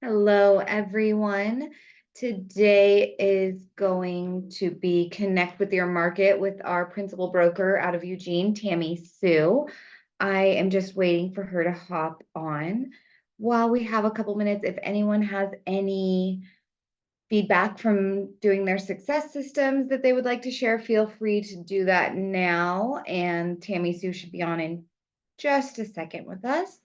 Hello, everyone. Today is going to be Connect with Your Market with our principal broker out of Eugene, Tammy Sue. I am just waiting for her to hop on. While we have a couple minutes, if anyone has any feedback from doing their success systems that they would like to share, feel free to do that now. And Tammy Sue should be on in just a second with us.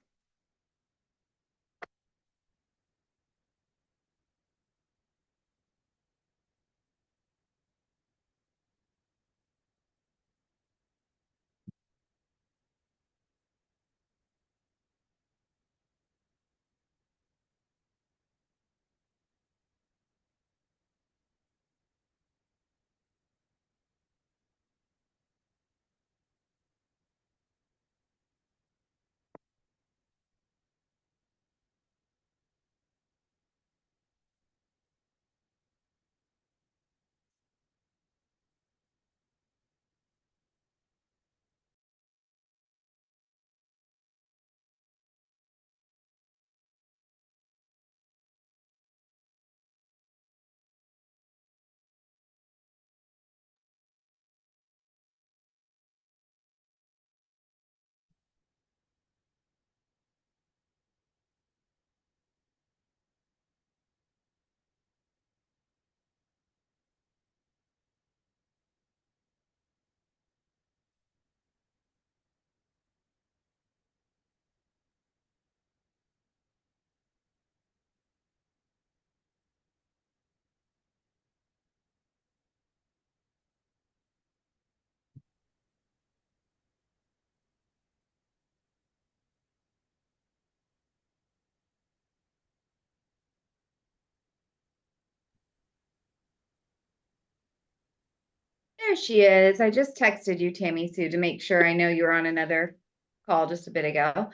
There she is. I just texted you, Tammy Sue, to make sure. I know you were on another call just a bit ago.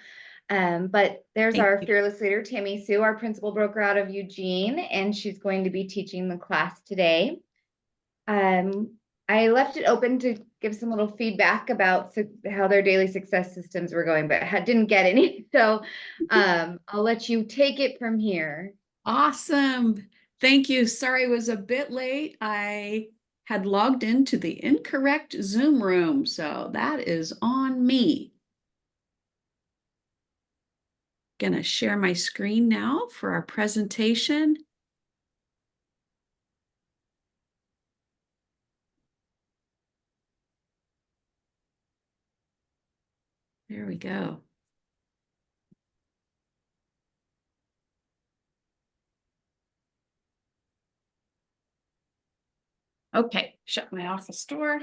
But there's Thank our you. fearless leader, Tammy Sue, our principal broker out of Eugene, and she's going to be teaching the class today. I left it open to give some little feedback about how their daily success systems were going, but didn't get any. So I'll let you take it from here. Awesome. Thank you. Sorry I was a bit late. I had logged into the incorrect Zoom room, so that is on me. Gonna share my screen now for our presentation. There we go. Okay, shut my office door.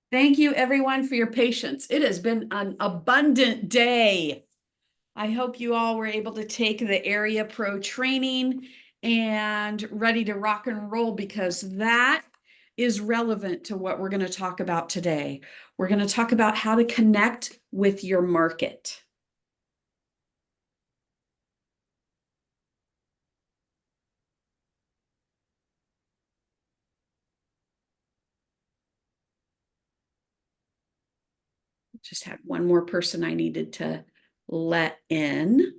Thank you everyone for your patience. It has been an abundant day. I hope you all were able to take the Area Pro training and ready to rock and roll, because that is relevant to what we're going to talk about today. We're going to talk about how to connect with your market. Just had one more person I needed to let in.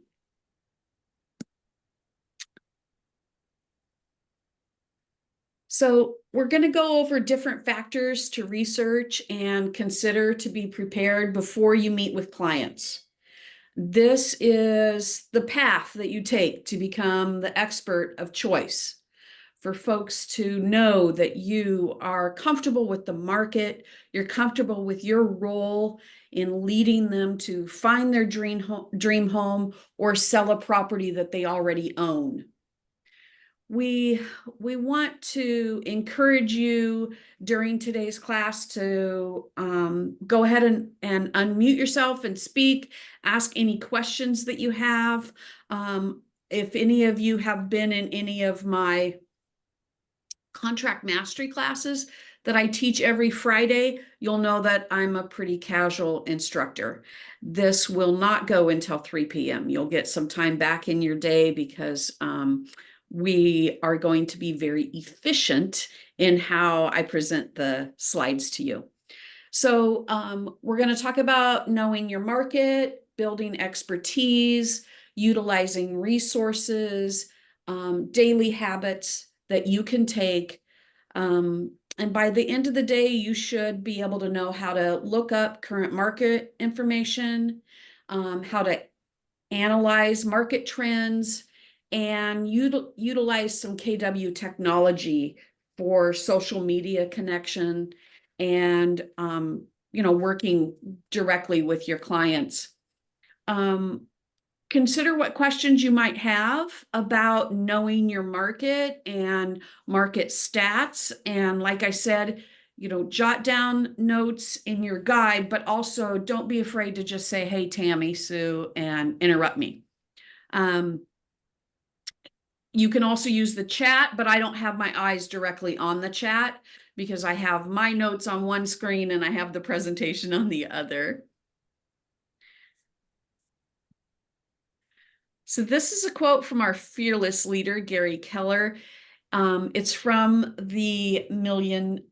So we're going to go over different factors to research and consider to be prepared before you meet with clients. This is the path that you take to become the expert of choice, for folks to know that you are comfortable with the market, you're comfortable with your role in leading them to find their dream home or sell a property that they already own. We want to encourage you during today's class to go ahead and unmute yourself and speak, ask any questions that you have. If any of you have been in any of my contract mastery classes that I teach every Friday, you'll know that I'm a pretty casual instructor. This will not go until 3 p.m. You'll get some time back in your day, because we are going to be very efficient in how I present the slides to you. So we're going to talk about knowing your market, building expertise, utilizing resources, daily habits that you can take. And by the end of the day, you should be able to know how to look up current market information, how to analyze market trends, and utilize some KW technology for social media connection and working directly with your clients. Consider what questions you might have about knowing your market and market stats. And like I said, jot down notes in your guide, but also don't be afraid to just say, hey, Tammy, Sue, and interrupt me. You can also use the chat, but I don't have my eyes directly on the chat because I have my notes on one screen and I have the presentation on the other. So this is a quote from our fearless leader, Gary Keller. It's from the Millionaire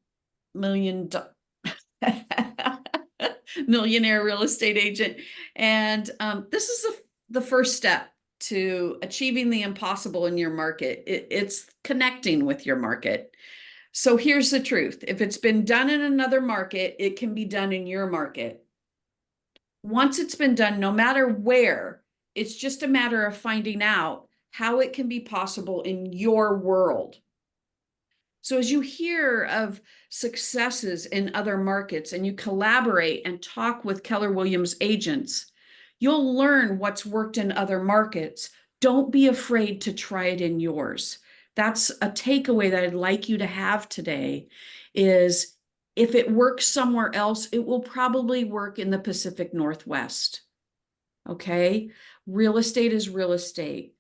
Real Estate Agent. And this is the first step to achieving the impossible in your market. It's connecting with your market. So here's the truth. If it's been done in another market, it can be done in your market. Once it's been done, no matter where, it's just a matter of finding out how it can be possible in your world. So as you hear of successes in other markets and you collaborate and talk with Keller Williams agents, you'll learn what's worked in other markets. Don't be afraid to try it in yours. That's a takeaway that I'd like you to have today is if it works somewhere else, it will probably work in the Pacific Northwest. Okay? Real estate is real estate.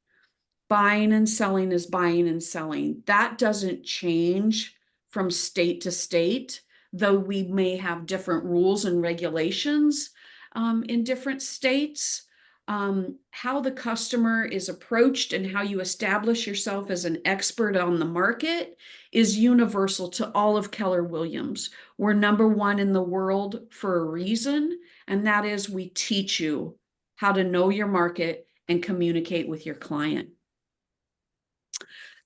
Buying and selling is buying and selling. That doesn't change from state to state, though we may have different rules and regulations in different states. How the customer is approached and how you establish yourself as an expert on the market is universal to all of Keller Williams. We're #1 in the world for a reason, and that is we teach you how to know your market and communicate with your client.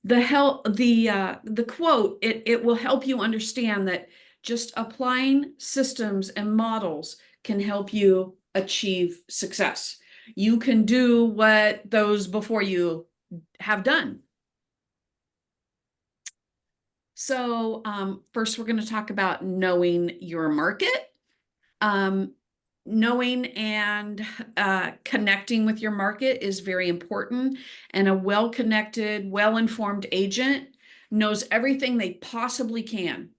The quote, it will help you understand that just applying systems and models can help you achieve success. You can do what those before you have done. So first, we're going to talk about knowing your market. Knowing and connecting with your market is very important. And a well-connected, well-informed agent knows everything they possibly can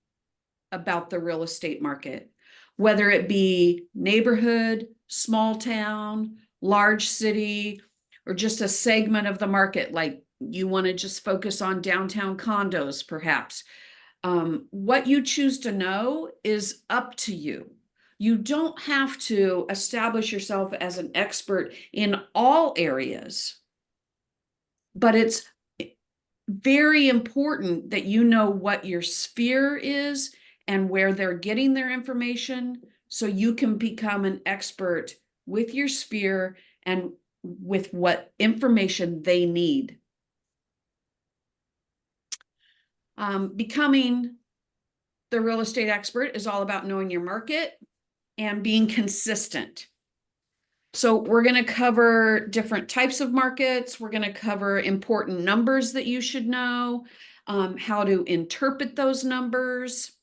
about the real estate market, whether it be neighborhood, small town, large city, or just a segment of the market, like you want to just focus on downtown condos, perhaps. What you choose to know is up to you. You don't have to establish yourself as an expert in all areas, but it's very important that you know what your sphere is and where they're getting their information so you can become an expert with your sphere and with what information they need. Becoming the real estate expert is all about knowing your market and being consistent. So we're going to cover different types of markets. We're going to cover important numbers that you should know, how to interpret those numbers,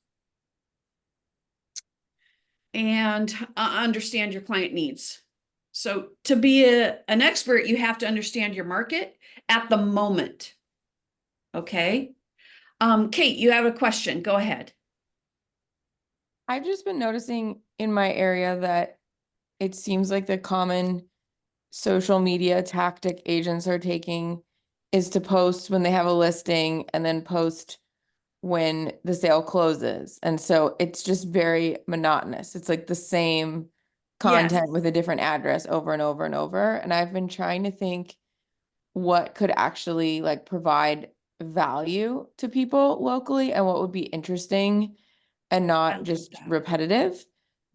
and understand your client needs. So to be an expert, you have to understand your market at the moment. Okay. Kate, you have a question. Go ahead. I've just been noticing in my area that it seems like the common social media tactic agents are taking is to post when they have a listing and then post when the sale closes. And so it's just very monotonous. It's like the same content with a different address over and over and over. And I've been trying to think what could actually like provide value to people locally and what would be interesting and not just repetitive.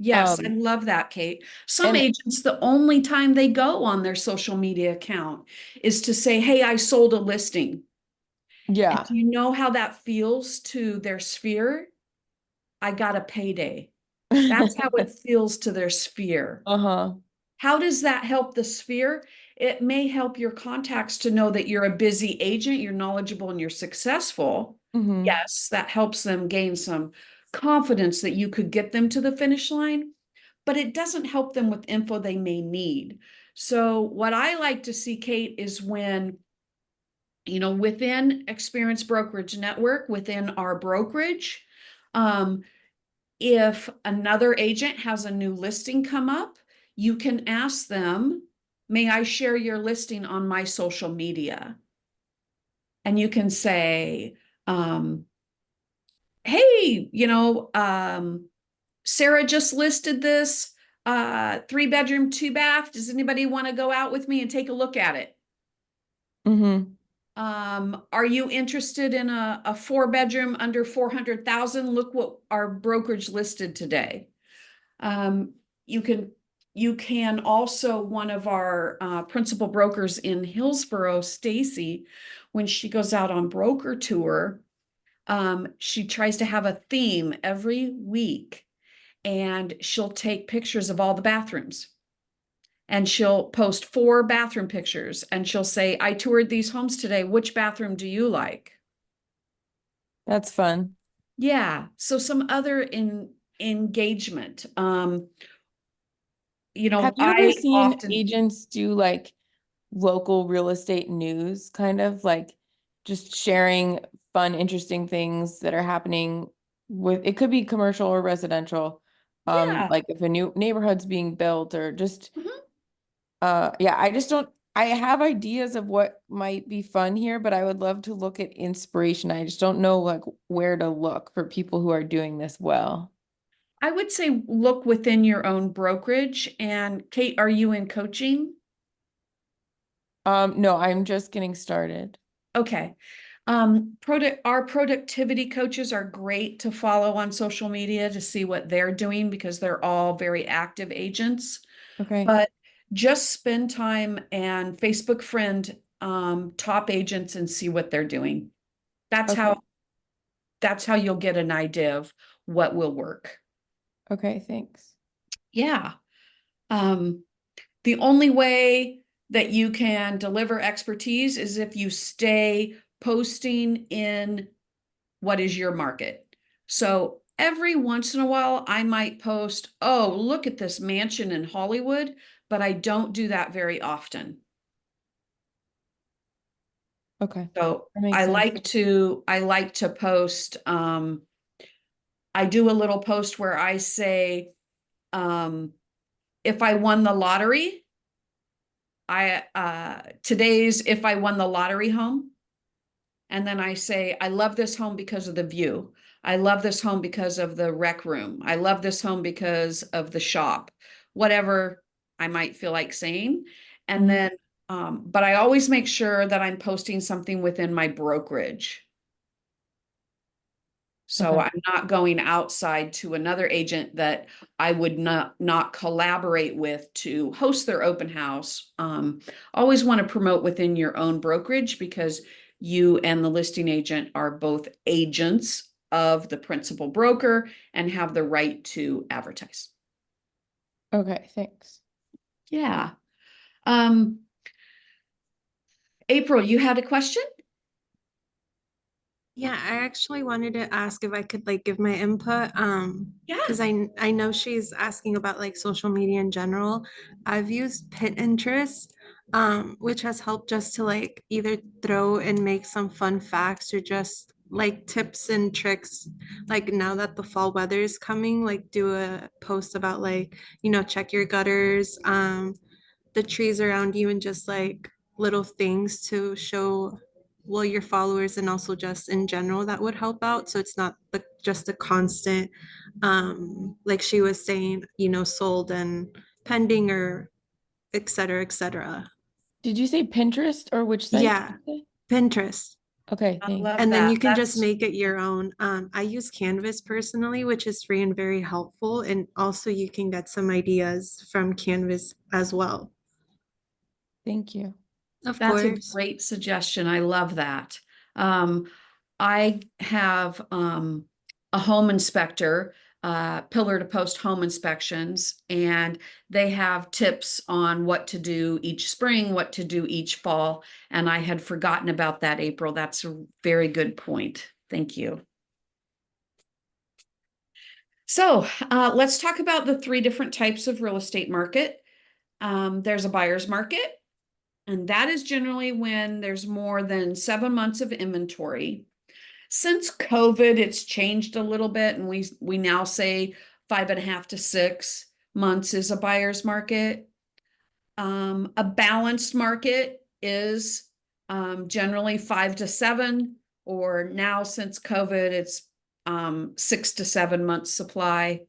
Yes, I Um, love that, Kate. Some and agents, the only time they go on their social media account is to say, hey, I sold a listing. And yeah. do you know how that feels to their sphere? I got a payday. That's how it feels to their sphere. Uh-huh. How does that help the sphere? It may help your contacts to know that you're a busy agent, you're knowledgeable, and you're successful. Mm-hmm. Yes, that helps them gain some confidence that you could get them to the finish line, but it doesn't help them with info they may need. So, what I like to see, Kate, is when, within Experience Brokerage Network, within our brokerage, um, if another agent has a new listing come up, you can ask them, may I share your listing on my social media? And you can say, um, hey, Sarah just listed this 3-bedroom, 2-bath. Does anybody want to go out with me and take a look at it? Mm-hmm. Are you interested in a 4-bedroom under 400,000? Look what our brokerage listed today. Um, you can you can also, one of our principal brokers in Hillsborough, Stacy, when she goes out on broker tour, she tries to have a theme every week, and she'll take pictures of all the bathrooms. And she'll post 4 bathroom pictures, and she'll say, I toured these homes today. Which bathroom do you like? That's fun. Yeah. So some other engagement. Have you ever I seen often, agents do like local real estate news, kind of like just sharing fun, interesting things that are happening with, it could be commercial or residential. yeah. Like if a new neighborhood's being built or just Mhm. yeah, I just don't, I have ideas of what might be fun here, but I would love to look at inspiration. I just don't know like where to look for people who are doing this well. I would say look within your own brokerage. And Kate, are you in coaching? No, I'm just getting started. Okay. Our productivity coaches are great to follow on social media to see what they're doing because they're all very active agents. Okay. But just spend time and Facebook friend top agents and see what they're doing. That's Okay. how that's how you'll get an idea of what will work. Okay, thanks. Yeah. Um, the only way that you can deliver expertise is if you stay posting in what is your market. So every once in a while, I might post, oh, look at this mansion in Hollywood, but I don't do that very often. Okay. So That makes I sense. like to post. I do a little post where I say, if I won the lottery, today's if I won the lottery home. And then I say, I love this home because of the view. I love this home because of the rec room. I love this home because of the shop, whatever I might feel like saying. And Mhm. then, but I always make sure that I'm posting something within my brokerage. So Okay. I'm not going outside to another agent that I would not collaborate with to host their open house. Always want to promote within your own brokerage because you and the listing agent are both agents of the principal broker and have the right to advertise. Okay, thanks. Yeah. Um, April, you had a question? Yeah, I actually wanted to ask if I could like give my input. Yeah. Because I know she's asking about like social media in general. I've used Pinterest, which has helped just to like either throw and make some fun facts or just like tips and tricks. Like now that the fall weather is coming, like do a post about like, check your gutters, the trees around you and just like little things to show well your followers and also just in general that would help out so it's not just a constant like she was saying sold and pending or et cetera et cetera. Did you say Pinterest or which site did Yeah, you say? Pinterest. Okay, I thanks. love And then that. you can just That's- make it your own. I use Canvas personally, which is free and very helpful. And also you can get some ideas from Canvas as well. Thank you. Of That's a course. great suggestion. I love that. Um, I have a home inspector, pillar to post home inspections, and they have tips on what to do each spring, what to do each fall. And I had forgotten about that, April. That's a very good point. Thank you. So let's talk about the three different types of real estate market. There's a buyer's market, and that is generally when there's more than 7 months of inventory. Since COVID, it's changed a little bit, and we now say 5.5 to 6 months is a buyer's market. A balanced market is generally 5 to 7, or now since COVID, it's 6 to 7 months supply.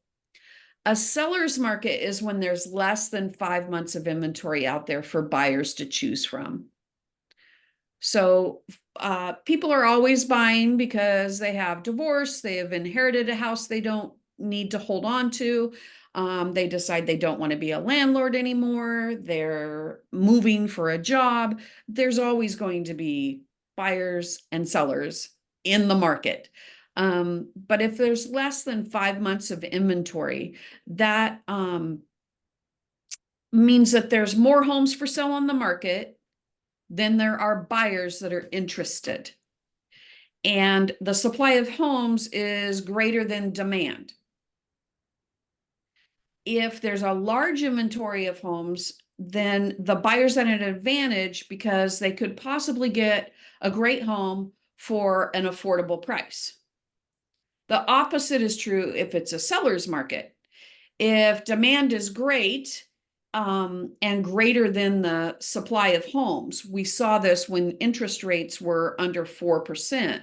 A seller's market is when there's less than 5 months of inventory out there for buyers to choose from. So people are always buying because they have divorce, they have inherited a house they don't need to hold on to. They decide they don't want to be a landlord anymore. They're moving for a job. There's always going to be buyers and sellers in the market. But if there's less than 5 months of inventory, that means that there's more homes for sale on the market than there are buyers that are interested. And the supply of homes is greater than demand. If there's a large inventory of homes, then the buyer's at an advantage because they could possibly get a great home for an affordable price. The opposite is true if it's a seller's market. If demand is great, and greater than the supply of homes, we saw this when interest rates were under 4%.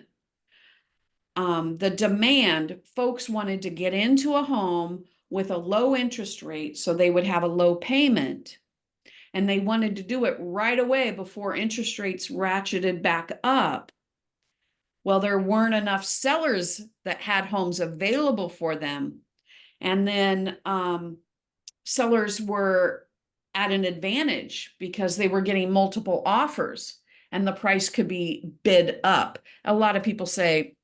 The demand, folks wanted to get into a home with a low interest rate so they would have a low payment. And they wanted to do it right away before interest rates ratcheted back up. Well, there weren't enough sellers that had homes available for them. And then sellers were at an advantage because they were getting multiple offers and the price could be bid up. A lot of people say,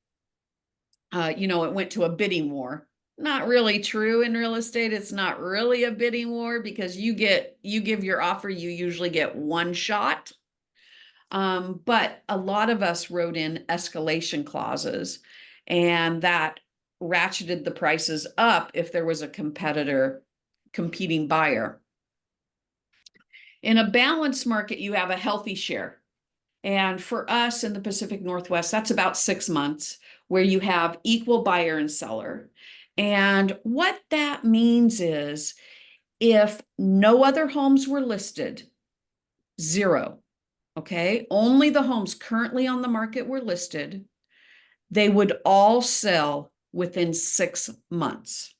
it went to a bidding war. Not really true in real estate. It's not really a bidding war because you give your offer, you usually get one shot. But a lot of us wrote in escalation clauses, and that ratcheted the prices up if there was a competing buyer. In a balanced market, you have a healthy share. And for us in the Pacific Northwest, that's about 6 months where you have equal buyer and seller. And what that means is if no other homes were listed, 0, okay, only the homes currently on the market were listed, they would all sell within 6 months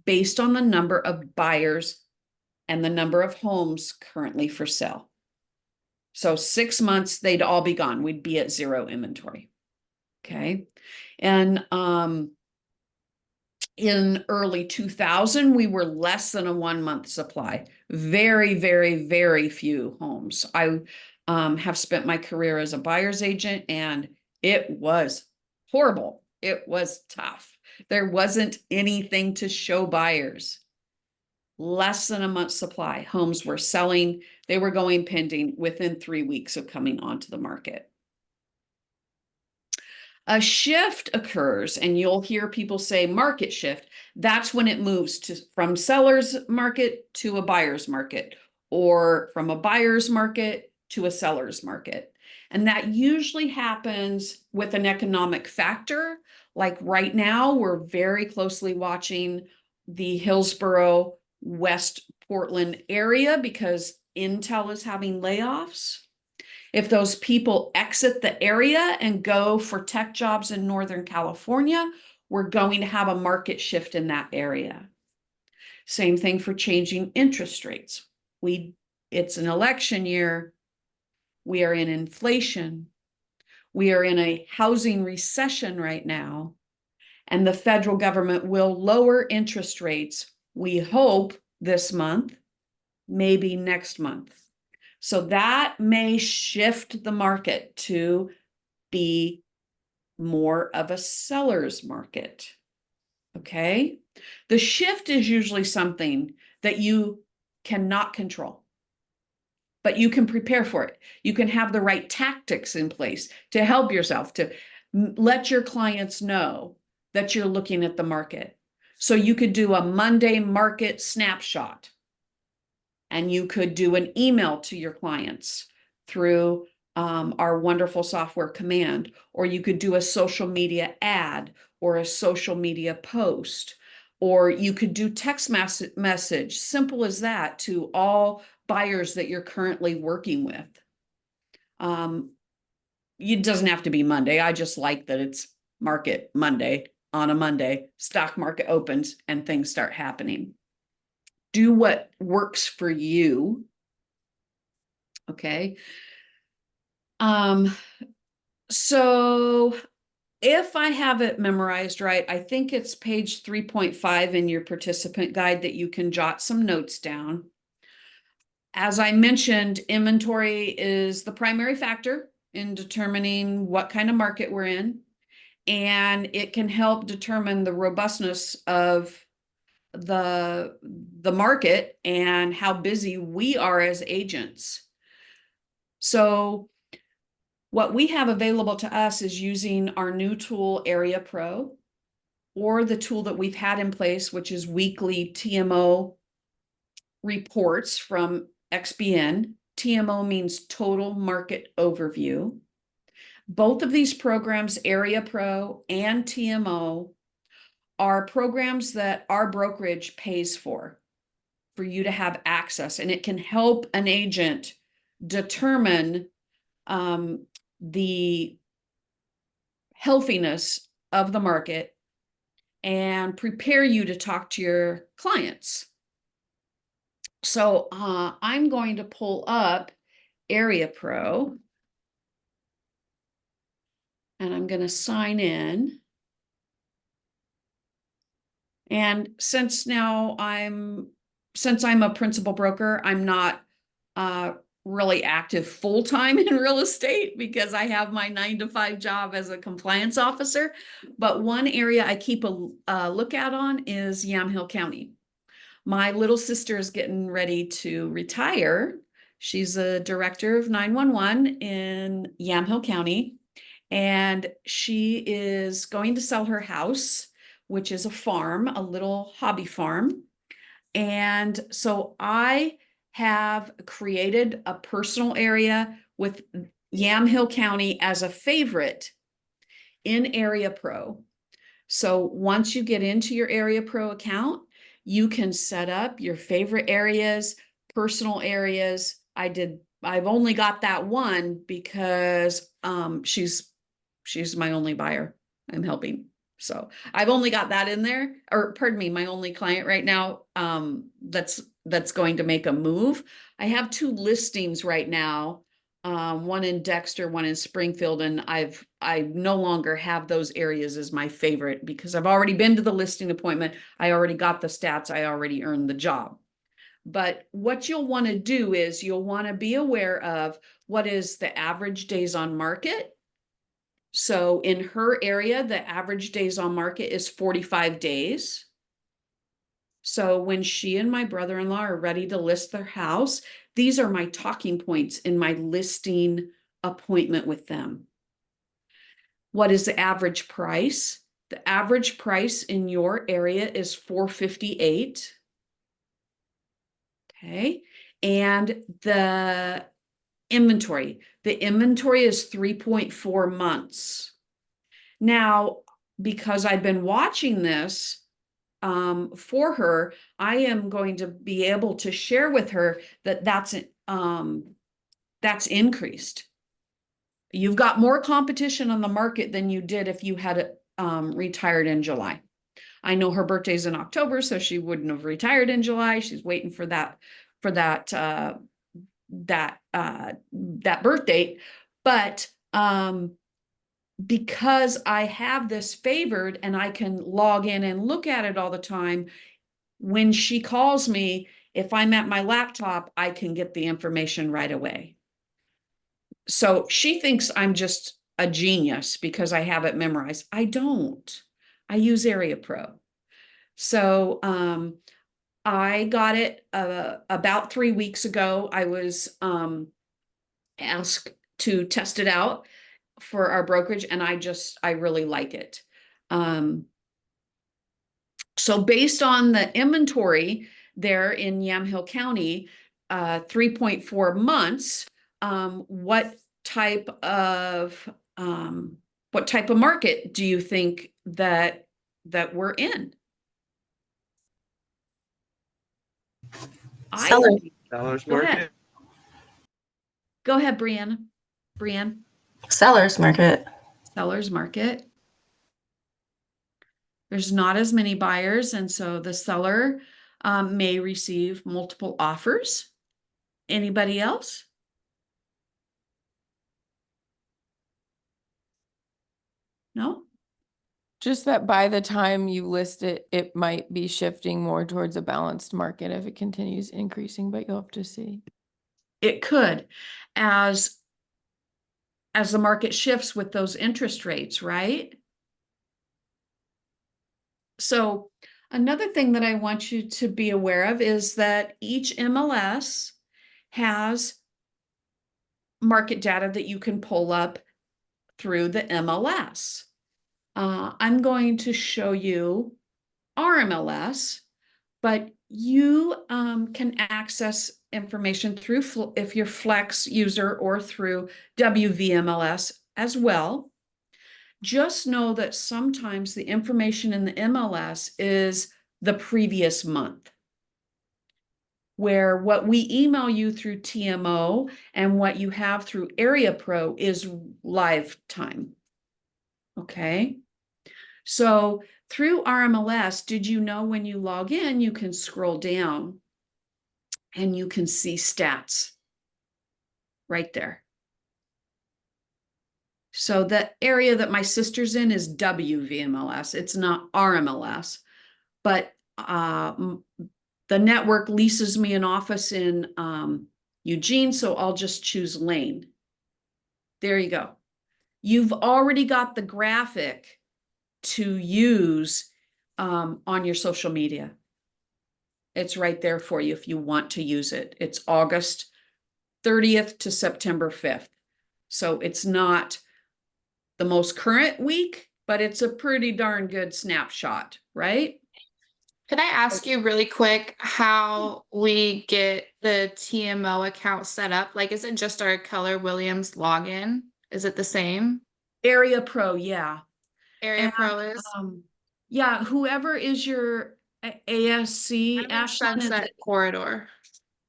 based on the number of buyers and the number of homes currently for sale. So 6 months, they'd all be gone. We'd be at 0 inventory. Okay. And in early 2000, we were less than a 1 month supply. Very, very, very few homes. I have spent my career as a buyer's agent, and it was horrible. It was tough. There wasn't anything to show buyers. Less than a month's supply. Homes were selling. They were going pending within 3 weeks of coming onto the market. A shift occurs, and you'll hear people say market shift. That's when it moves from seller's market to a buyer's market, or from a buyer's market to a seller's market. And that usually happens with an economic factor. Like right now, we're very closely watching the Hillsborough, West Portland area because Intel is having layoffs. If those people exit the area and go for tech jobs in Northern California, we're going to have a market shift in that area. Same thing for changing interest rates. It's an election year. We are in inflation. We are in a housing recession right now, and the federal government will lower interest rates, we hope this month, maybe next month. So that may shift the market to be more of a seller's market. Okay? The shift is usually something that you cannot control, but you can prepare for it. You can have the right tactics in place to help yourself, to let your clients know that you're looking at the market. So you could do a Monday market snapshot, and you could do an email to your clients through our wonderful software Command, or you could do a social media ad or a social media post, or you could do text message, simple as that, to all buyers that you're currently working with. It doesn't have to be Monday. I just like that it's market Monday. On a Monday, stock market opens and things start happening. Do what works for you. Okay. So if I have it memorized right, I think it's page 3.5 in your participant guide that you can jot some notes down. As I mentioned, inventory is the primary factor in determining what kind of market we're in, and it can help determine the robustness of the market and how busy we are as agents. So what we have available to us is using our new tool, Area Pro, or the tool that we've had in place, which is weekly TMO reports from XBN. TMO means Total Market Overview. Both of these programs, Area Pro and TMO, are programs that our brokerage pays for you to have access, and it can help an agent determine the healthiness of the market and prepare you to talk to your clients. So I'm going to pull up Area Pro, and I'm going to sign in. And since I'm a principal broker, I'm not really active full-time in real estate because I have my 9-to-5 job as a compliance officer. But one area I keep a lookout on is Yamhill County. My little sister is getting ready to retire. She's a director of 911 in Yamhill County, and she is going to sell her house, which is a farm, a little hobby farm. And so I have created a personal area with Yamhill County as a favorite in Area Pro. So once you get into your Area Pro account, you can set up your favorite areas, personal areas. I've only got that one because she's my only buyer I'm helping. So I've only got that in there, or pardon me, my only client right now that's going to make a move. I have 2 listings right now, one in Dexter, one in Springfield, and I no longer have those areas as my favorite because I've already been to the listing appointment. I already got the stats. I already earned the job. But what you'll want to do is you'll want to be aware of what is the average days on market. So in her area, the average days on market is 45 days. So when she and my brother-in-law are ready to list their house, these are my talking points in my listing appointment with them. What is the average price? The average price in your area is $458. Okay. And the inventory is 3.4 months. Now, because I've been watching this for her, I am going to be able to share with her that that's increased. You've got more competition on the market than you did if you had retired in July. I know her birthday's in October, so she wouldn't have retired in July. She's waiting for that birth date. But because I have this favored and I can log in and look at it all the time, when she calls me, if I'm at my laptop, I can get the information right away. So she thinks I'm just a genius because I have it memorized. I don't. I use Area Pro. So I got it about 3 weeks ago. I was asked to test it out for our brokerage, and I really like it. So based on the inventory there in Yamhill County, 3.4 months, what type of market do you think that we're in? Seller. Sellers Go ahead. market. Go ahead, Brianna. Brianne. Seller's market. Seller's market. There's not as many buyers, and so the seller may receive multiple offers. Anybody else? No? Just that by the time you list it, it might be shifting more towards a balanced market if it continues increasing, but you'll have to see. It could, as the market shifts with those interest rates, right? So another thing that I want you to be aware of is that each MLS has market data that you can pull up through the MLS. I'm going to show you our MLS, but you can access information through, if you're Flex user, or through WVMLS as well. Just know that sometimes the information in the MLS is the previous month, where what we email you through TMO and what you have through Area Pro is live time. Okay. So through RMLS, did you know when you log in, you can scroll down and you can see stats right there. So the area that my sister's in is WVMLS. It's not RMLS, but the network leases me an office in Eugene, so I'll just choose Lane. There you go. You've already got the graphic to use on your social media. It's right there for you if you want to use it. It's August 30th to September 5th. So it's not the most current week, but it's a pretty darn good snapshot, right? Could I ask you really quick how we get the TMO account set up? Like, is it just our Keller Williams login? Is it the same? Area Pro, yeah. Area And, Pro is? Yeah, whoever is your ASC, I'm in Ashland, Sunset Corridor.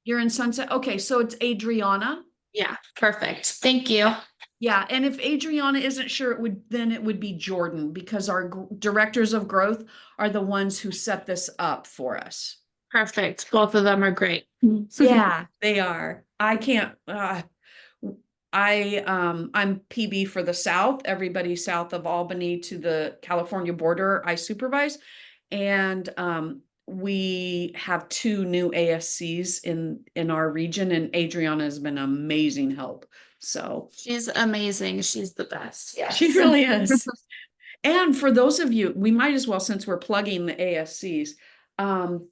you're in Sunset. Okay, so it's Adriana. Yeah, perfect. Thank you. Yeah, and if Adriana isn't sure, it would be Jordan, because our directors of growth are the ones who set this up for us. Perfect. Both of them are great. Yeah, they are. I can't. I'm PB for the South. Everybody south of Albany to the California border, I supervise, and we have 2 new ASCs in our region, and Adriana has been amazing help. So She's amazing. She's the best. Yeah. she really is. And for those of you, we might as well, since we're plugging the ASCs,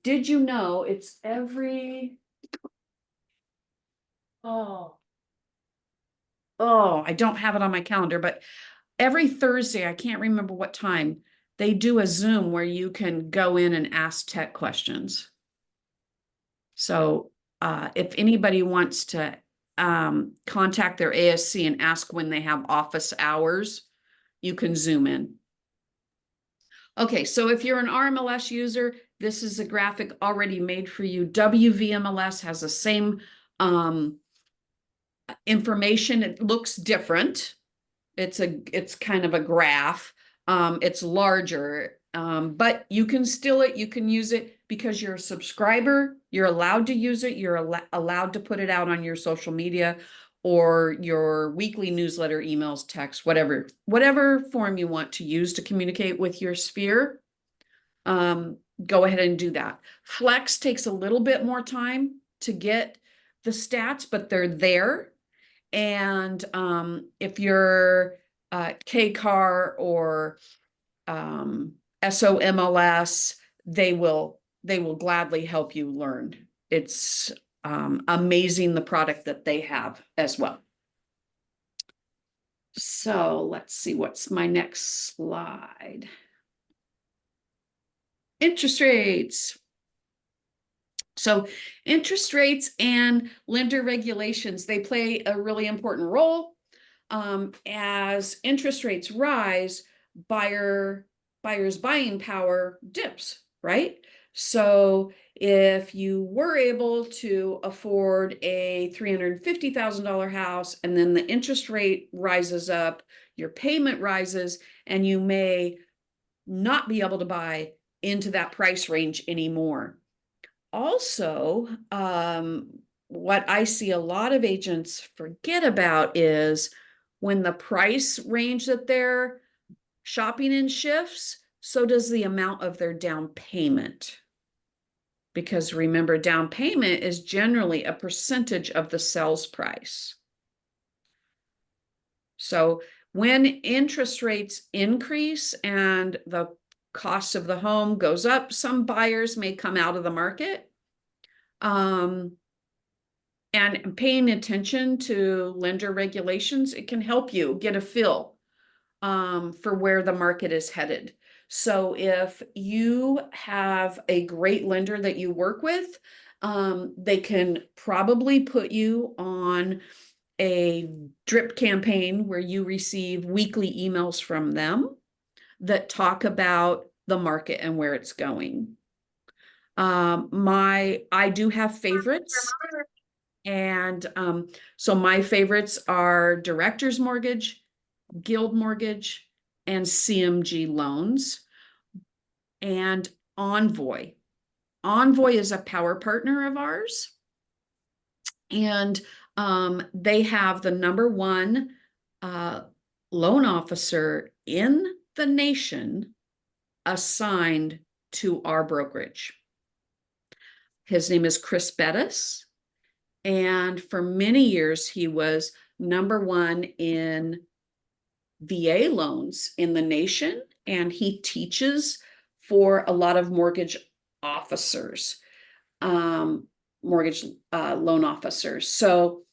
did you know it's every, oh, I don't have it on my calendar, but every Thursday, I can't remember what time, they do a Zoom where you can go in and ask tech questions. So if anybody wants to contact their ASC and ask when they have office hours, you can Zoom in. Okay, so if you're an RMLS user, this is a graphic already made for you. WVMLS has the same information. It looks different. It's kind of a graph. It's larger, but you can use it because you're a subscriber. You're allowed to use it. You're allowed to put it out on your social media, or your weekly newsletter, emails, text, whatever form you want to use to communicate with your sphere, go ahead and do that. Flex takes a little bit more time to get the stats, but they're there. And if you're KCAR or SOMLS, they will gladly help you learn. It's amazing the product that they have as well. So let's see, what's my next slide? Interest rates. So interest rates and lender regulations, they play a really important role. As interest rates rise, buyers' buying power dips, right? So if you were able to afford a $350,000 house and then the interest rate rises up, your payment rises, and you may not be able to buy into that price range anymore. Also, what I see a lot of agents forget about is when the price range that they're shopping in shifts, so does the amount of their down payment. Because remember, down payment is generally a percentage of the sales price. So when interest rates increase and the cost of the home goes up, some buyers may come out of the market. And paying attention to lender regulations, it can help you get a feel for where the market is headed. So if you have a great lender that you work with, they can probably put you on a drip campaign where you receive weekly emails from them that talk about the market and where it's going. I do have favorites. And so my favorites are Director's Mortgage, Guild Mortgage, and CMG Loans, and Envoy. Envoy is a power partner of ours, and they have the #1 loan officer in the nation assigned to our brokerage. His name is Chris Bettis, and for many years he was #1 in VA loans in the nation, and he teaches for a lot of mortgage officers, mortgage loan officers. So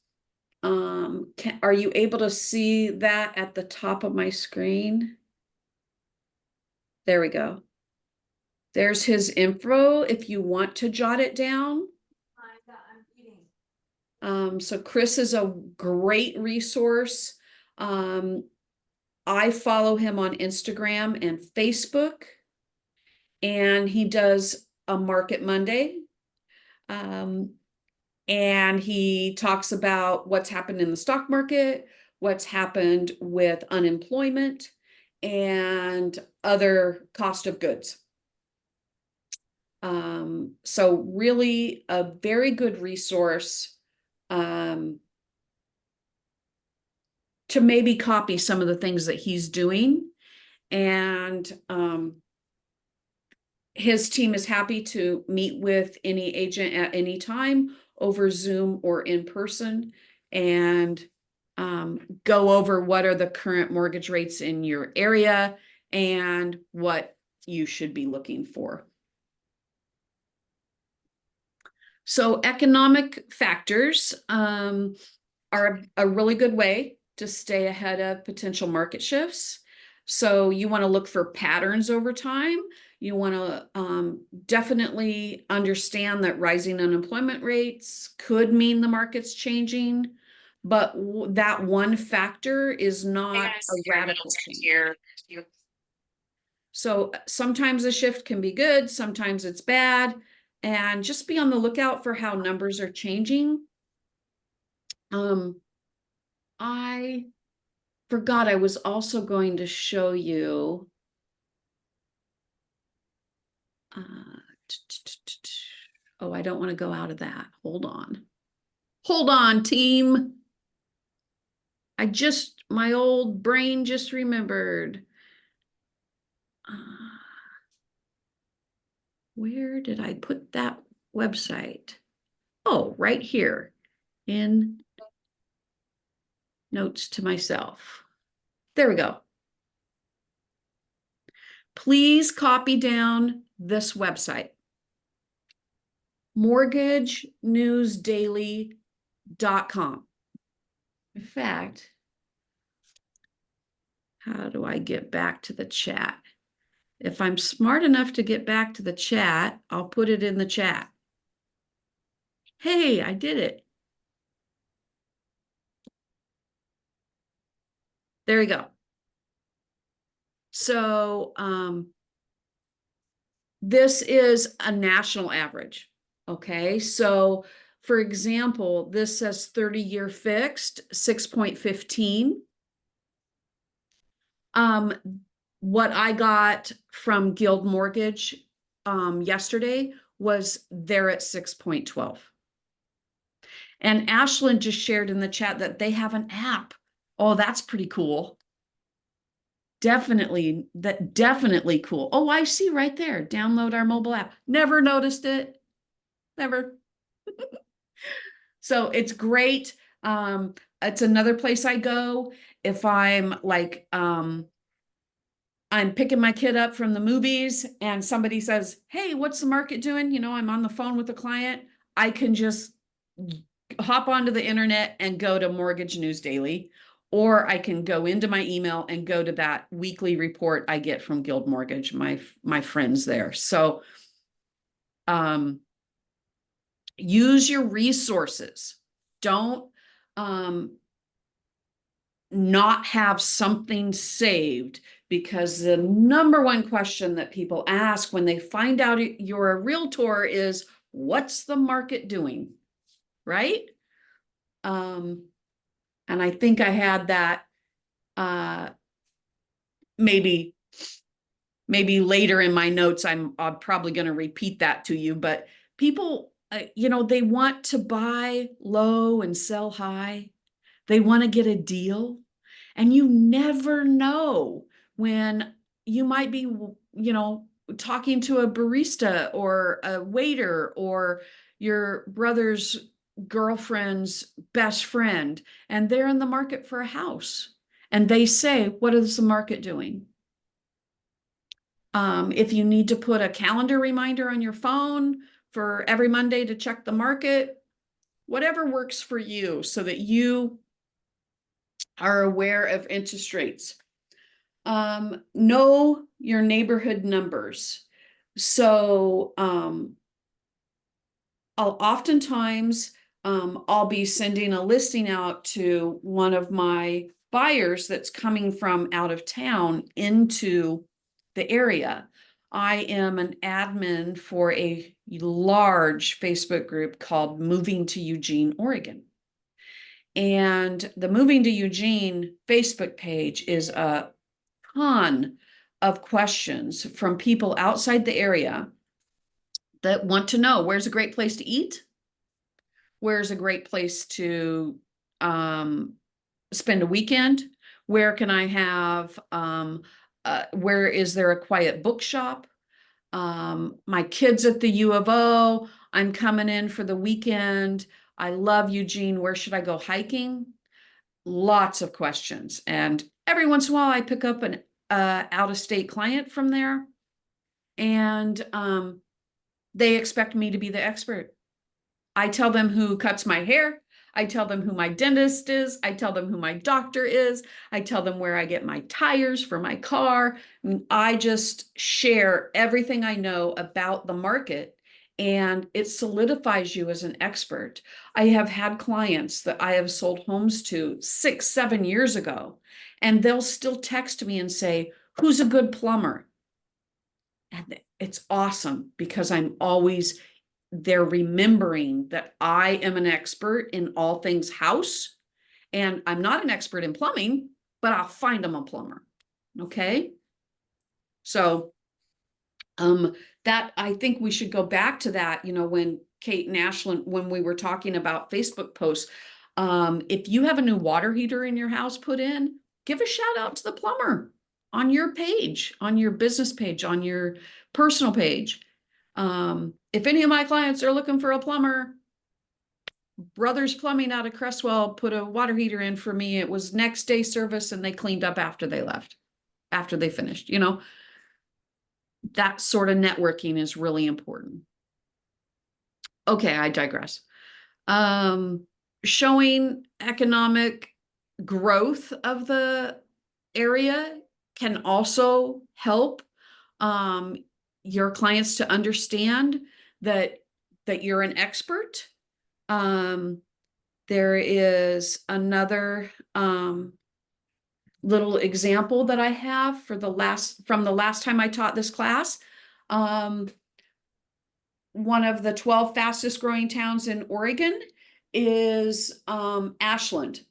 are you able to see that at the top of my screen? There we go. There's his info if you want to jot it down. So Chris is a great resource. I follow him on Instagram and Facebook, and he does a Market Monday. And he talks about what's happened in the stock market, what's happened with unemployment, and other cost of goods. So really a very good resource to maybe copy some of the things that he's doing. And his team is happy to meet with any agent at any time over Zoom or in person, and go over what are the current mortgage rates in your area and what you should be looking for. So economic factors are a really good way to stay ahead of potential market shifts. So you want to look for patterns over time. You want to definitely understand that rising unemployment rates could mean the market's changing, but that one factor is not a radical change. So sometimes a shift can be good, sometimes it's bad, and just be on the lookout for how numbers are changing. I forgot I was also going to show you oh, I don't want to go out of that. Hold on, team. my old brain just remembered. Where did I put that website? Oh, right here in notes to myself. There we go. Please copy down this website, mortgagenewsdaily.com. In fact, how do I get back to the chat? If I'm smart enough to get back to the chat, I'll put it in the chat. Hey, I did it. There you go. So this is a national average. Okay, so for example, this says 30-year fixed, 6.15. What I got from Guild Mortgage yesterday was they're at 6.12. And Ashlyn just shared in the chat that they have an app. Oh, that's pretty cool. Definitely cool. Oh, I see right there. Download our mobile app. Never noticed it. Never. So it's great. It's another place I go if I'm like I'm picking my kid up from the movies and somebody says, "Hey, what's the market doing?" You know, I'm on the phone with a client. I can just hop onto the internet and go to Mortgage News Daily, or I can go into my email and go to that weekly report I get from Guild Mortgage, my friends there. So use your resources. Don't not have something saved, because the number one question that people ask when they find out you're a realtor is, what's the market doing? Right? And I think I had that maybe later in my notes. I'm probably going to repeat that to you, but people, you know, they want to buy low and sell high. They want to get a deal. And you never know when you might be, you know, talking to a barista or a waiter or your brother's girlfriend's best friend, and they're in the market for a house. And they say, what is the market doing? If you need to put a calendar reminder on your phone for every Monday to check the market, whatever works for you so that you are aware of interest rates. Know your neighborhood numbers. So I'll be sending a listing out to one of my buyers that's coming from out of town into the area. I am an admin for a large Facebook group called Moving to Eugene, Oregon. And the Moving to Eugene Facebook page is a ton of questions from people outside the area that want to know, where's a great place to eat? Where's a great place to spend a weekend? Where can I have, where is there a quiet bookshop? My kids at the U of O, I'm coming in for the weekend. I love Eugene. Where should I go hiking? Lots of questions. And every once in a while I pick up an out-of-state client from there, and they expect me to be the expert. I tell them who cuts my hair. I tell them who my dentist is. I tell them who my doctor is. I tell them where I get my tires for my car. I just share everything I know about the market, and it solidifies you as an expert. I have had clients that I have sold homes to 6, 7 years ago, and they'll still text me and say, who's a good plumber? And it's awesome because I'm always there remembering that I am an expert in all things house, and I'm not an expert in plumbing, but I'll find them a plumber. Okay. So that, I think we should go back to that, you know, when Kate and Ashlyn, when we were talking about Facebook posts, If you have a new water heater in your house put in, give a shout out to the plumber on your page, on your business page, on your personal page. If any of my clients are looking for a plumber, Brothers Plumbing out of Cresswell put a water heater in for me. It was next day service and they cleaned up after they left, after they finished, you know. That sort of networking is really important. Okay, I digress. Showing economic growth of the area can also help your clients to understand that you're an expert. There is another little example that I have from the last time I taught this class. One of the 12 fastest growing towns in Oregon is Ashland.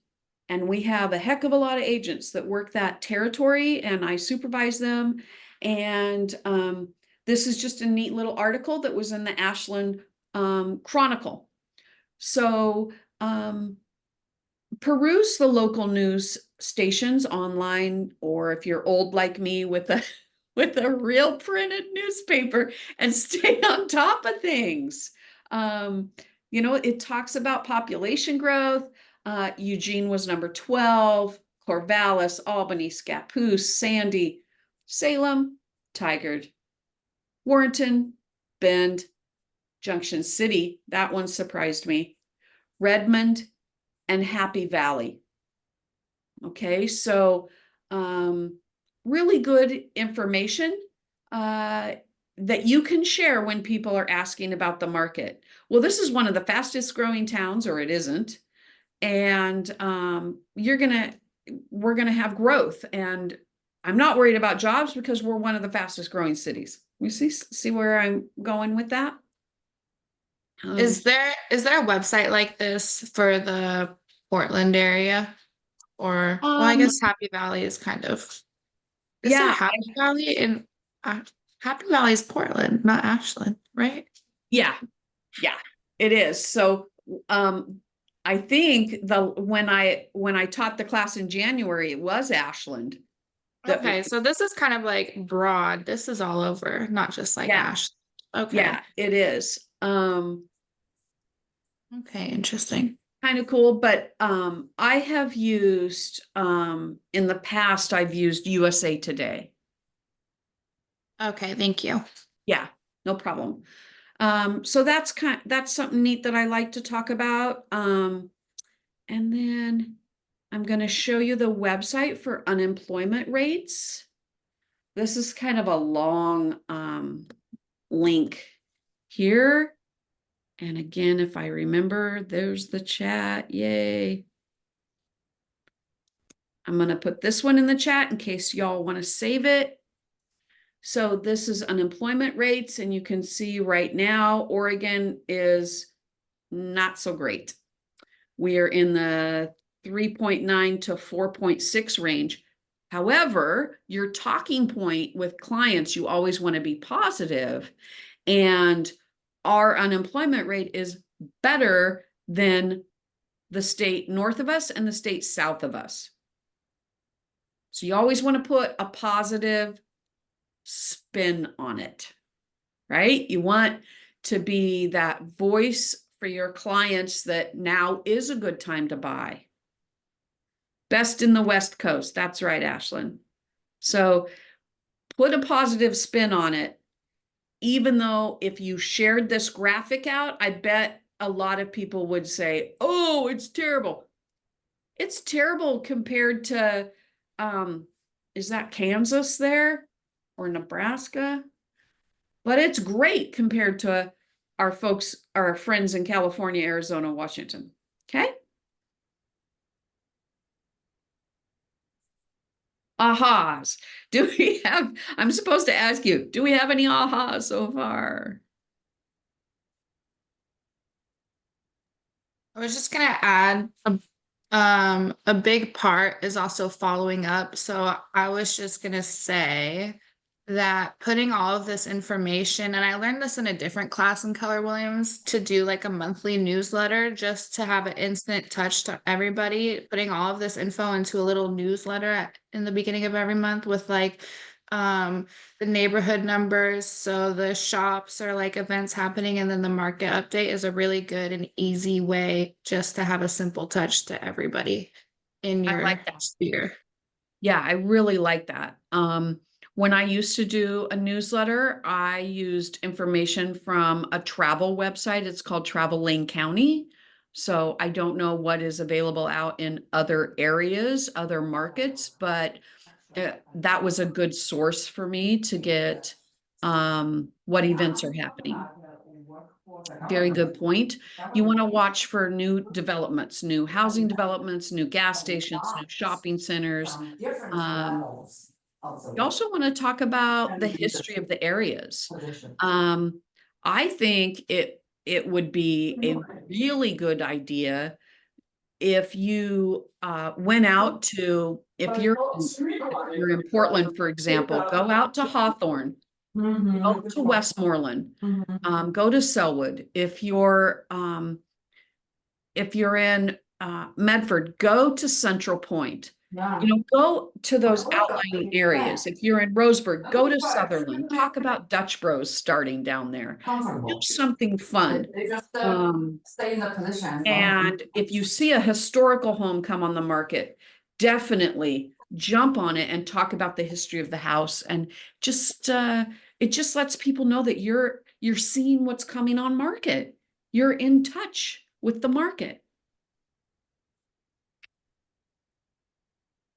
And we have a heck of a lot of agents that work that territory, and I supervise them. And this is just a neat little article that was in the Ashland Chronicle. So peruse the local news stations online, or if you're old like me, with a real printed newspaper, and stay on top of things. You know, it talks about population growth. Eugene was number 12, Corvallis, Albany, Scappoose, Sandy, Salem, Tigard, Warrenton, Bend, Junction City, that one surprised me, Redmond, and Happy Valley. Okay, so really good information that you can share when people are asking about the market. Well, this is one of the fastest growing towns, or it isn't. And we're gonna have growth, and I'm not worried about jobs because we're one of the fastest growing cities. You see where I'm going with that? Is there a website like this for the Portland area? Or well, I guess Happy Valley is kind of, is there Yeah. Happy Valley in Happy Valley is Portland, not Ashland, right? Yeah, it is. So I think when I taught the class in January, it was Ashland. Okay, so this is kind of like broad. This is all over, not just like Yeah. Ashland. Okay. Yeah, it is. Okay, interesting. Kind of cool, but I have used in the past, I've used USA Today. Okay, thank you. Yeah, no problem. So that's something neat that I like to talk about. And then I'm going to show you the website for unemployment rates. This is kind of a long link here. And again, if I remember, there's the chat. Yay. I'm going to put this one in the chat in case y'all want to save it. So this is unemployment rates, and you can see right now, Oregon is not so great. We are in the 3.9 to 4.6 range. However, your talking point with clients, you always want to be positive, and our unemployment rate is better than the state north of us and the state south of us. So you always want to put a positive spin on it, right? You want to be that voice for your clients that now is a good time to buy. Best in the West Coast. That's right, Ashland. So put a positive spin on it. Even though if you shared this graphic out, I bet a lot of people would say, oh, it's terrible. It's terrible compared to, is that Kansas there or Nebraska? But it's great compared to our folks, our friends in California, Arizona, Washington. Okay. Ahas. Do we have, I'm supposed to ask you, do we have any ahas so far? I was just gonna add a big part is also following up. So I was just gonna say that putting all of this information, and I learned this in a different class in Keller Williams, to do like a monthly newsletter just to have an instant touch to everybody, putting all of this info into a little newsletter in the beginning of every month with like the neighborhood numbers, so the shops or like events happening, and then the market update is a really good and easy way just to have a simple touch to everybody in I your like that. sphere. Yeah, I really like that. When I used to do a newsletter, I used information from a travel website. It's called Travel Lane County. So I don't know what is available out in other areas, other markets, but that was a good source for me to get what events are happening. Very good point. You want to watch for new developments, new housing developments, new gas stations, new shopping centers. You also want to talk about the history of the areas. I think it would be a really good idea if you went out to, if you're in Portland, for example, go out to Hawthorne, go to Westmoreland, go to Selwood. If you're in Medford, go to Central Point. You know, go to those outlying areas. If you're in Roseburg, go to Sutherland. Talk about Dutch Bros starting down there. Do something fun. Stay in the position. And if you see a historical home come on the market, definitely jump on it and talk about the history of the house. And just it just lets people know that you're seeing what's coming on market. You're in touch with the market.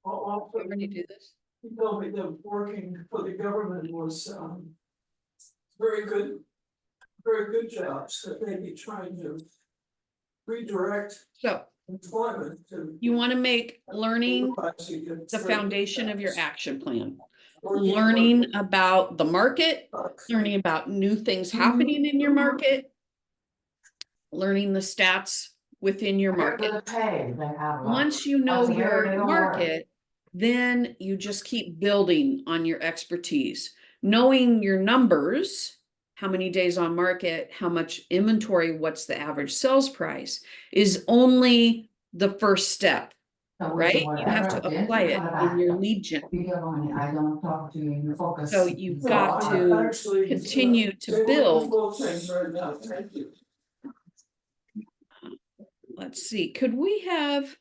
Well, You ready to do this? you told me that working for the government was very good jobs that they'd be trying to redirect So employment to. you want to make learning the foundation of your action plan. Learning about the market, learning about new things happening in your market, learning the stats within your market. Once you know your market, then you just keep building on your expertise. Knowing your numbers, how many days on market, how much inventory, what's the average sales price, is only the first step, right? You have to apply it in your lead gen. So you've got to continue to build. Thank you. Let's see, could we have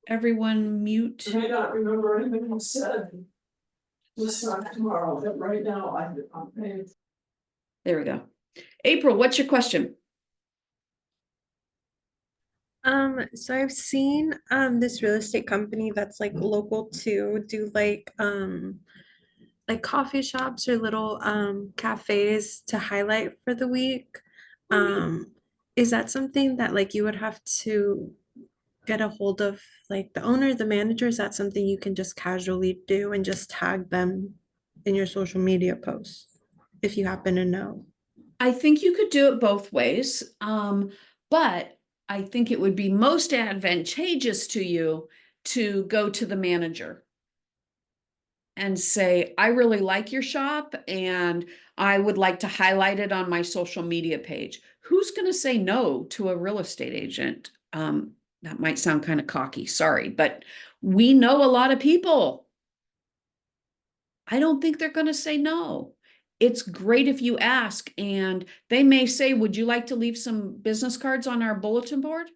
everyone mute? I may not remember anything you said this time tomorrow, but right now I'm paying. There we go. April, what's your question? So I've seen this real estate company that's like local to do like coffee shops or little cafes to highlight for the week. Is that something that like you would have to get a hold of like the owner, the manager? Is that something you can just casually do and just tag them in your social media posts if you happen to know? I think you could do it both ways, but I think it would be most advantageous to you to go to the manager and say, I really like your shop and I would like to highlight it on my social media page. Who's going to say no to a real estate agent? That might sound kind of cocky, sorry, but we know a lot of people. I don't think they're going to say no. It's great if you ask, and they may say, would you like to leave some business cards on our bulletin board?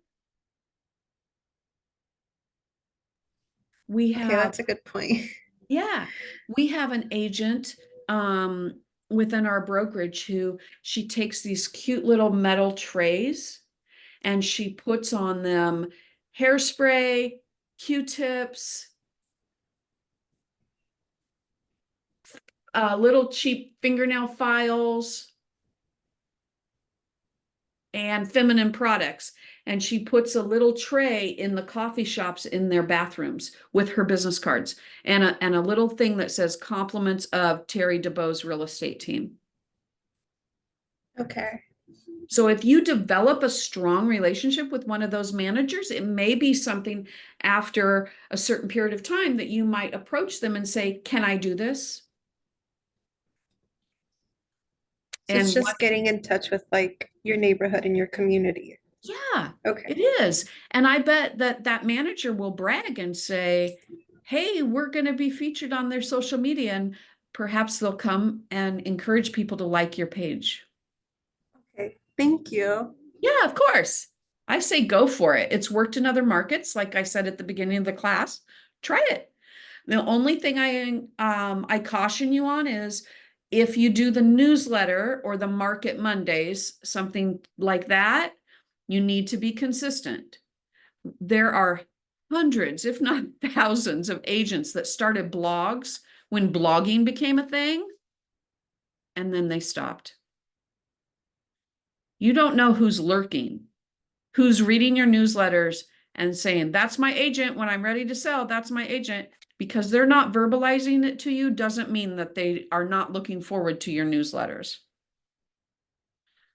We Okay, have, that's a good point. yeah, we have an agent within our brokerage who she takes these cute little metal trays and she puts on them hairspray, Q-tips, little cheap fingernail files, and feminine products. And she puts a little tray in the coffee shops in their bathrooms with her business cards and a little thing that says compliments of Terry DeBoe's real estate team. Okay. So if you develop a strong relationship with one of those managers, it may be something after a certain period of time that you might approach them and say, can I do this? So it's And just what- getting in touch with like your neighborhood and your community. yeah, Okay. it is. And I bet that that manager will brag and say, hey, we're going to be featured on their social media, and perhaps they'll come and encourage people to like your page. Okay. Thank you. Yeah, of course. I say go for it. It's worked in other markets. Like I said at the beginning of the class, try it. The only thing I caution you on is if you do the newsletter or the Market Mondays, something like that, you need to be consistent. There are hundreds, if not thousands, of agents that started blogs when blogging became a thing, and then they stopped. You don't know who's lurking, who's reading your newsletters and saying, that's my agent. When I'm ready to sell, that's my agent. Because they're not verbalizing it to you doesn't mean that they are not looking forward to your newsletters.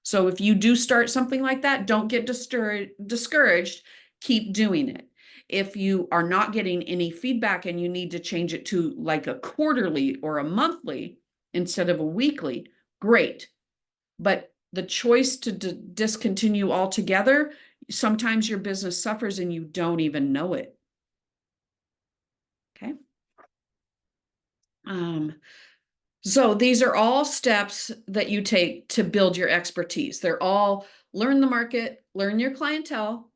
So if you do start something like that, don't get discouraged. Keep doing it. If you are not getting any feedback and you need to change it to like a quarterly or a monthly instead of a weekly, great. But the choice to discontinue altogether, sometimes your business suffers and you don't even know it. Okay. So these are all steps that you take to build your expertise. They're all learn the market, learn your clientele.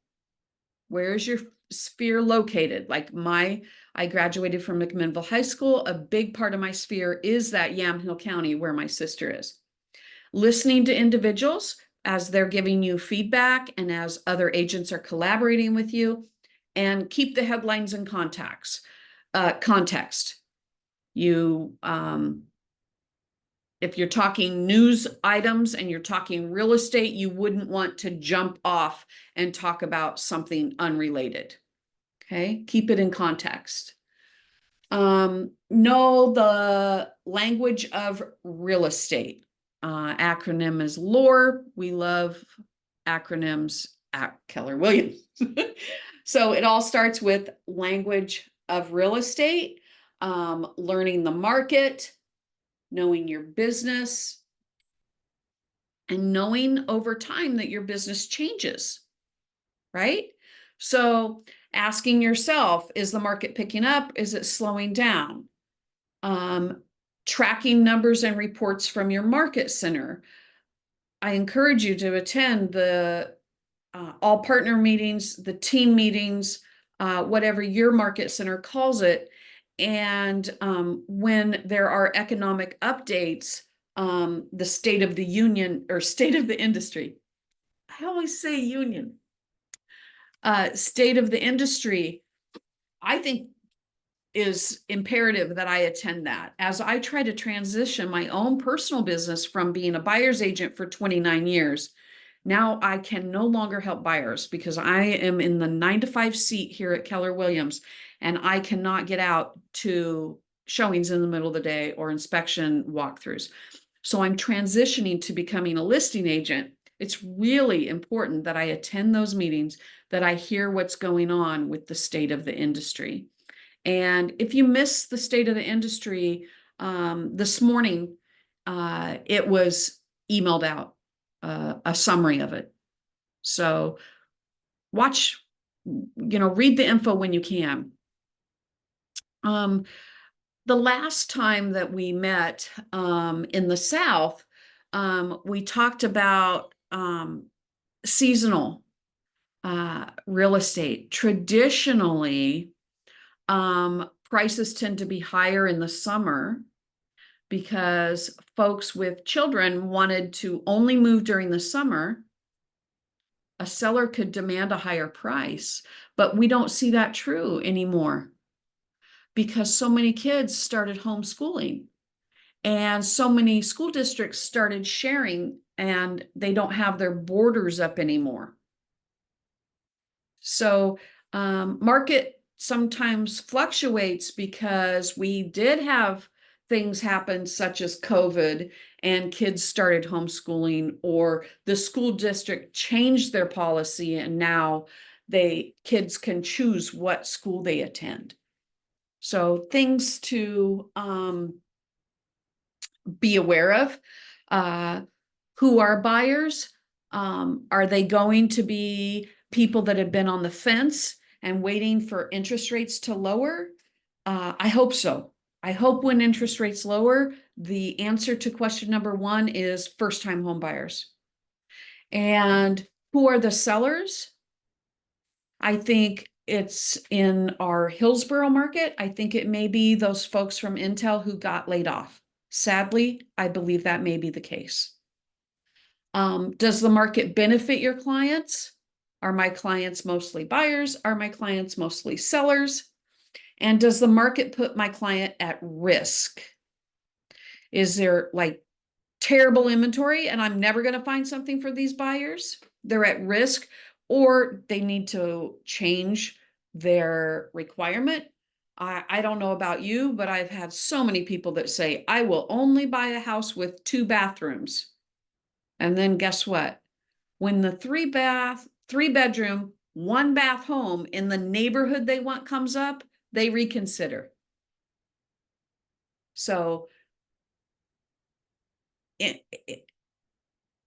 Where's your sphere located? Like I graduated from McMinnville High School. A big part of my sphere is that Yamhill County where my sister is. Listening to individuals as they're giving you feedback and as other agents are collaborating with you, and keep the headlines and context. You, if you're talking news items and you're talking real estate, you wouldn't want to jump off and talk about something unrelated. Okay, keep it in context. Know the language of real estate. Acronym is LORE. We love acronyms at Keller Williams. So it all starts with language of real estate, learning the market, knowing your business, and knowing over time that your business changes, right? So asking yourself, is the market picking up? Is it slowing down? Tracking numbers and reports from your market center. I encourage you to attend the all partner meetings, the team meetings, whatever your market center calls it. And when there are economic updates, the state of the union or state of the industry. I always say union. State of the industry, I think is imperative that I attend that as I try to transition my own personal business from being a buyer's agent for 29 years. Now I can no longer help buyers because I am in the 9-to-5 seat here at Keller Williams, and I cannot get out to showings in the middle of the day or inspection walkthroughs. So I'm transitioning to becoming a listing agent. It's really important that I attend those meetings, that I hear what's going on with the state of the industry. And if you miss the state of the industry, this morning, it was emailed out, a summary of it. So watch, read the info when you can. The last time that we met in the South, we talked about seasonal real estate. Traditionally, prices tend to be higher in the summer because folks with children wanted to only move during the summer. A seller could demand a higher price, but we don't see that true anymore because so many kids started homeschooling and so many school districts started sharing, and they don't have their borders up anymore. So market sometimes fluctuates because we did have things happen such as COVID and kids started homeschooling, or the school district changed their policy and now kids can choose what school they attend. So things to be aware of. Who are buyers? Are they going to be people that have been on the fence and waiting for interest rates to lower? I hope so. I hope when interest rates lower, the answer to question number one is first-time home buyers. And who are the sellers? I think it's in our Hillsborough market. I think it may be those folks from Intel who got laid off. Sadly, I believe that may be the case. Does the market benefit your clients? Are my clients mostly buyers? Are my clients mostly sellers? And does the market put my client at risk? Is there like terrible inventory and I'm never going to find something for these buyers? They're at risk, or they need to change their requirement. I don't know about you, but I've had so many people that say, I will only buy a house with 2 bathrooms. And then guess what? When the 3-bedroom, 1-bath home in the neighborhood they want comes up, they reconsider. So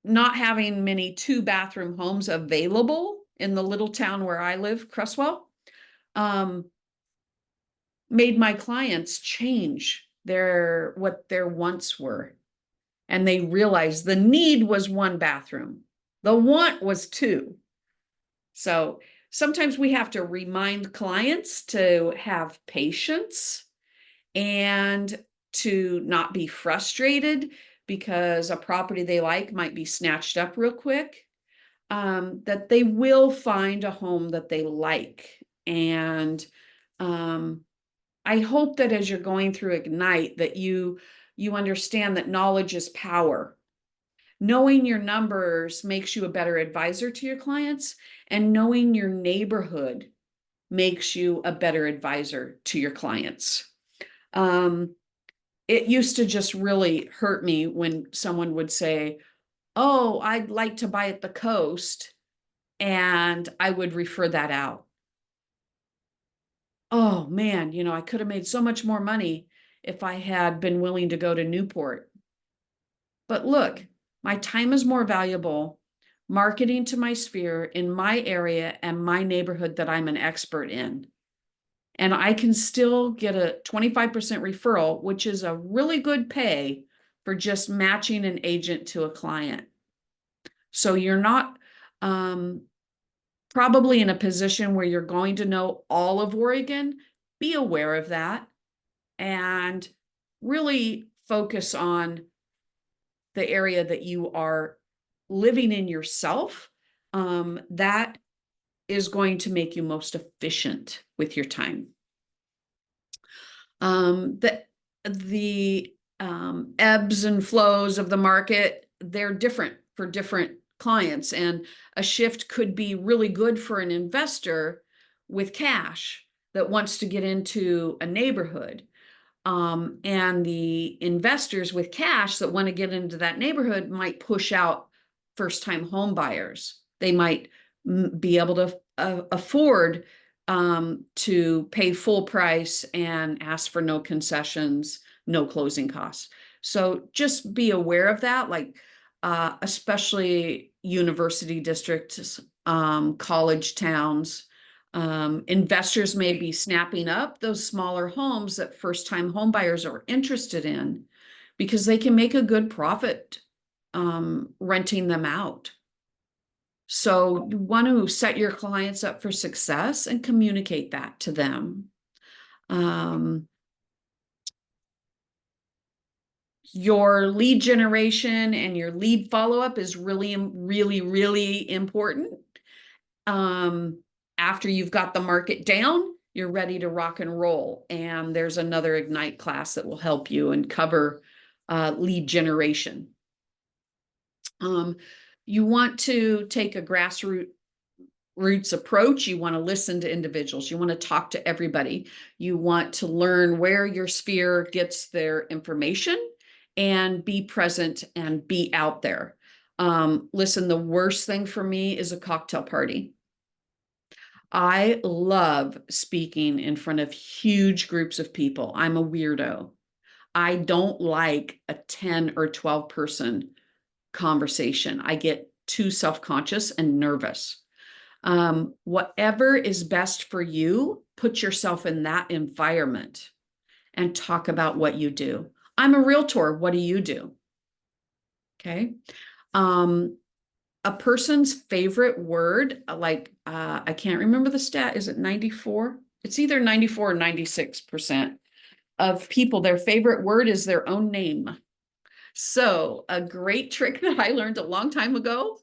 not having many 2-bathroom homes available in the little town where I live, Cresswell, made my clients change what their wants were. And they realized the need was 1 bathroom. The want was 2. So sometimes we have to remind clients to have patience and to not be frustrated because a property they like might be snatched up real quick, that they will find a home that they like. And I hope that as you're going through Ignite that you understand that knowledge is power. Knowing your numbers makes you a better advisor to your clients, and knowing your neighborhood makes you a better advisor to your clients. It used to just really hurt me when someone would say, oh, I'd like to buy at the coast, and I would refer that out. Oh man, I could have made so much more money if I had been willing to go to Newport. But look, my time is more valuable marketing to my sphere in my area and my neighborhood that I'm an expert in. And I can still get a 25% referral, which is a really good pay for just matching an agent to a client. So you're not probably in a position where you're going to know all of Oregon. Be aware of that and really focus on the area that you are living in yourself. That is going to make you most efficient with your time. The ebbs and flows of the market, they're different for different clients, and a shift could be really good for an investor with cash that wants to get into a neighborhood. And the investors with cash that want to get into that neighborhood might push out first-time home buyers. They might be able to afford to pay full price and ask for no concessions, no closing costs. So just be aware of that, like especially university districts, college towns. Investors may be snapping up those smaller homes that first-time home buyers are interested in because they can make a good profit renting them out. So you want to set your clients up for success and communicate that to them. Your lead generation and your lead follow-up is really, really, really important. After you've got the market down, you're ready to rock and roll. And there's another Ignite class that will help you and cover lead generation. You want to take a grassroots approach. You want to listen to individuals. You want to talk to everybody. You want to learn where your sphere gets their information and be present and be out there. Listen, the worst thing for me is a cocktail party. I love speaking in front of huge groups of people. I'm a weirdo. I don't like a 10 or 12 person conversation. I get too self-conscious and nervous. Whatever is best for you, put yourself in that environment and talk about what you do. I'm a realtor. What do you do? Okay. A person's favorite word, I can't remember the stat. Is it 94? It's either 94 or 96% of people, their favorite word is their own name. So a great trick that I learned a long time ago,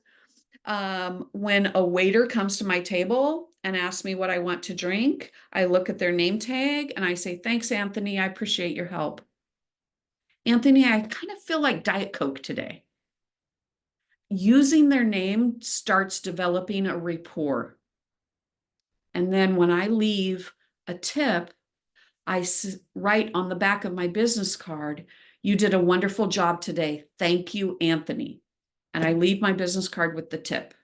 when a waiter comes to my table and asks me what I want to drink, I look at their name tag and I say, "Thanks, Anthony. I appreciate your help. Anthony, I kind of feel like Diet Coke today." Using their name starts developing a rapport. And then when I leave a tip, I write on the back of my business card, "You did a wonderful job today. Thank you, Anthony." And I leave my business card with the tip.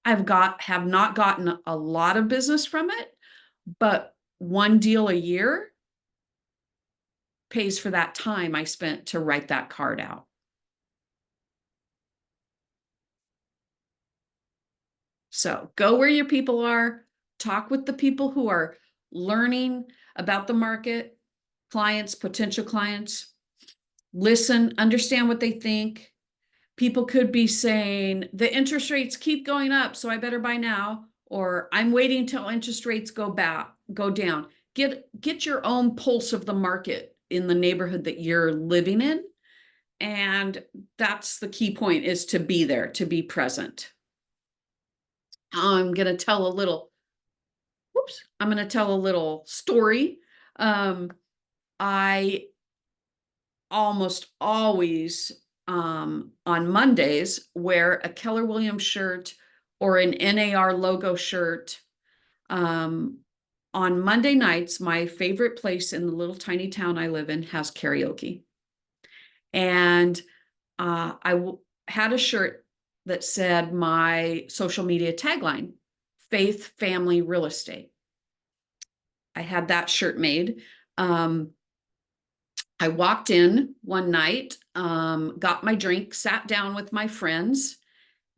Have not gotten a lot of business from it, but one deal a year pays for that time I spent to write that card out. So go where your people are, talk with the people who are learning about the market, clients, potential clients, listen, understand what they think. People could be saying, "The interest rates keep going up, so I better buy now," or "I'm waiting till interest rates go down." Get your own pulse of the market in the neighborhood that you're living in. And that's the key point, is to be there, to be present. I'm going to tell a little story. I almost always, on Mondays, wear a Keller Williams shirt or an NAR logo shirt. On Monday nights, my favorite place in the little tiny town I live in has karaoke. And I had a shirt that said my social media tagline, "Faith, Family, Real Estate." I had that shirt made. I walked in one night, got my drink, sat down with my friends,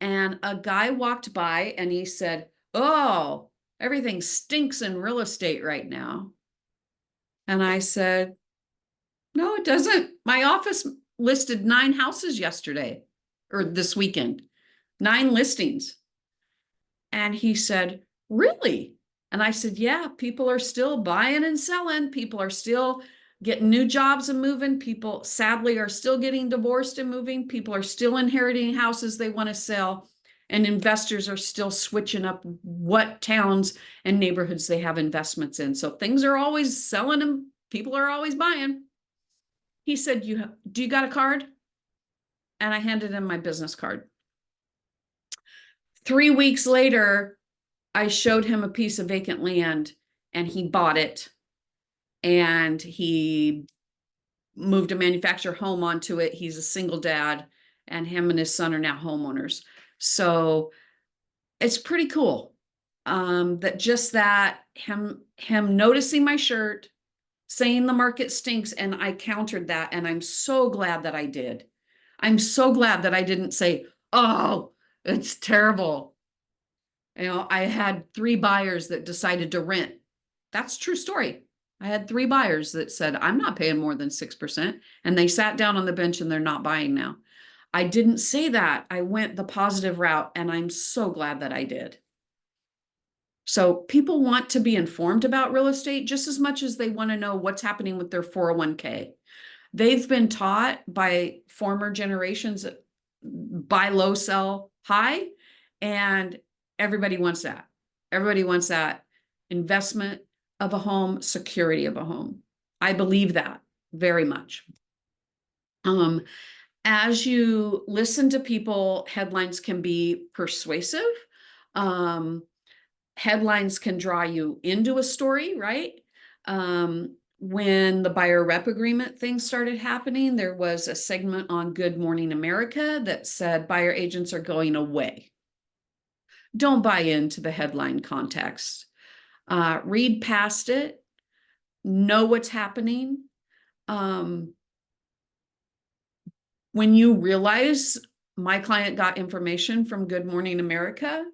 and a guy walked by and he said, "Oh, everything stinks in real estate right now." And I said, "No, it doesn't. My office listed 9 houses yesterday or this weekend, 9 listings." And he said, "Really?" And I said, "Yeah, people are still buying and selling. People are still getting new jobs and moving. People, sadly, are still getting divorced and moving. People are still inheriting houses they want to sell. And investors are still switching up what towns and neighborhoods they have investments in. So things are always selling and people are always buying." He said, "Do you got a card?" And I handed him my business card. 3 weeks later, I showed him a piece of vacant land and he bought it. And he moved a manufactured home onto it. He's a single dad, and him and his son are now homeowners. So it's pretty cool, that him noticing my shirt, saying the market stinks, and I countered that, and I'm so glad that I did. I'm so glad that I didn't say, "Oh, it's terrible." I had 3 buyers that decided to rent. That's a true story. I had 3 buyers that said, "I'm not paying more than 6%. And they sat down on the bench and they're not buying now. I didn't say that. I went the positive route, and I'm so glad that I did. So people want to be informed about real estate just as much as they want to know what's happening with their 401k. They've been taught by former generations, buy low, sell high, and everybody wants that. Everybody wants that investment of a home, security of a home. I believe that very much. As you listen to people, headlines can be persuasive. Headlines can draw you into a story, right? When the buyer rep agreement thing started happening, there was a segment on Good Morning America that said buyer agents are going away. Don't buy into the headline context. Read past it, know what's happening. when you realize my client got information from Good Morning America,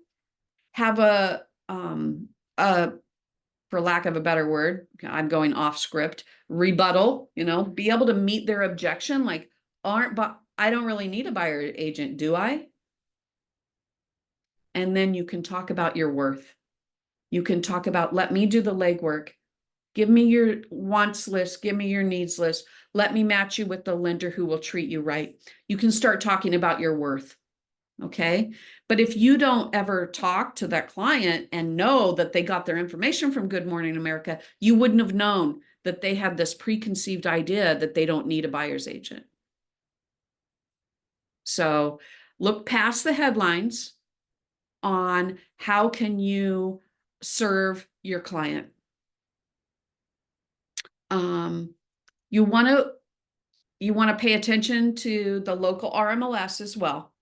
have a, for lack of a better word, I'm going off script, rebuttal, be able to meet their objection, like, but I don't really need a buyer agent, do I? And then you can talk about your worth. You can talk about, let me do the legwork. Give me your wants list. Give me your needs list. Let me match you with the lender who will treat you right. You can start talking about your worth. Okay. But if you don't ever talk to that client and know that they got their information from Good Morning America, you wouldn't have known that they had this preconceived idea that they don't need a buyer's agent. So look past the headlines on how can you serve your client. You want to pay attention to the local RMLS as well,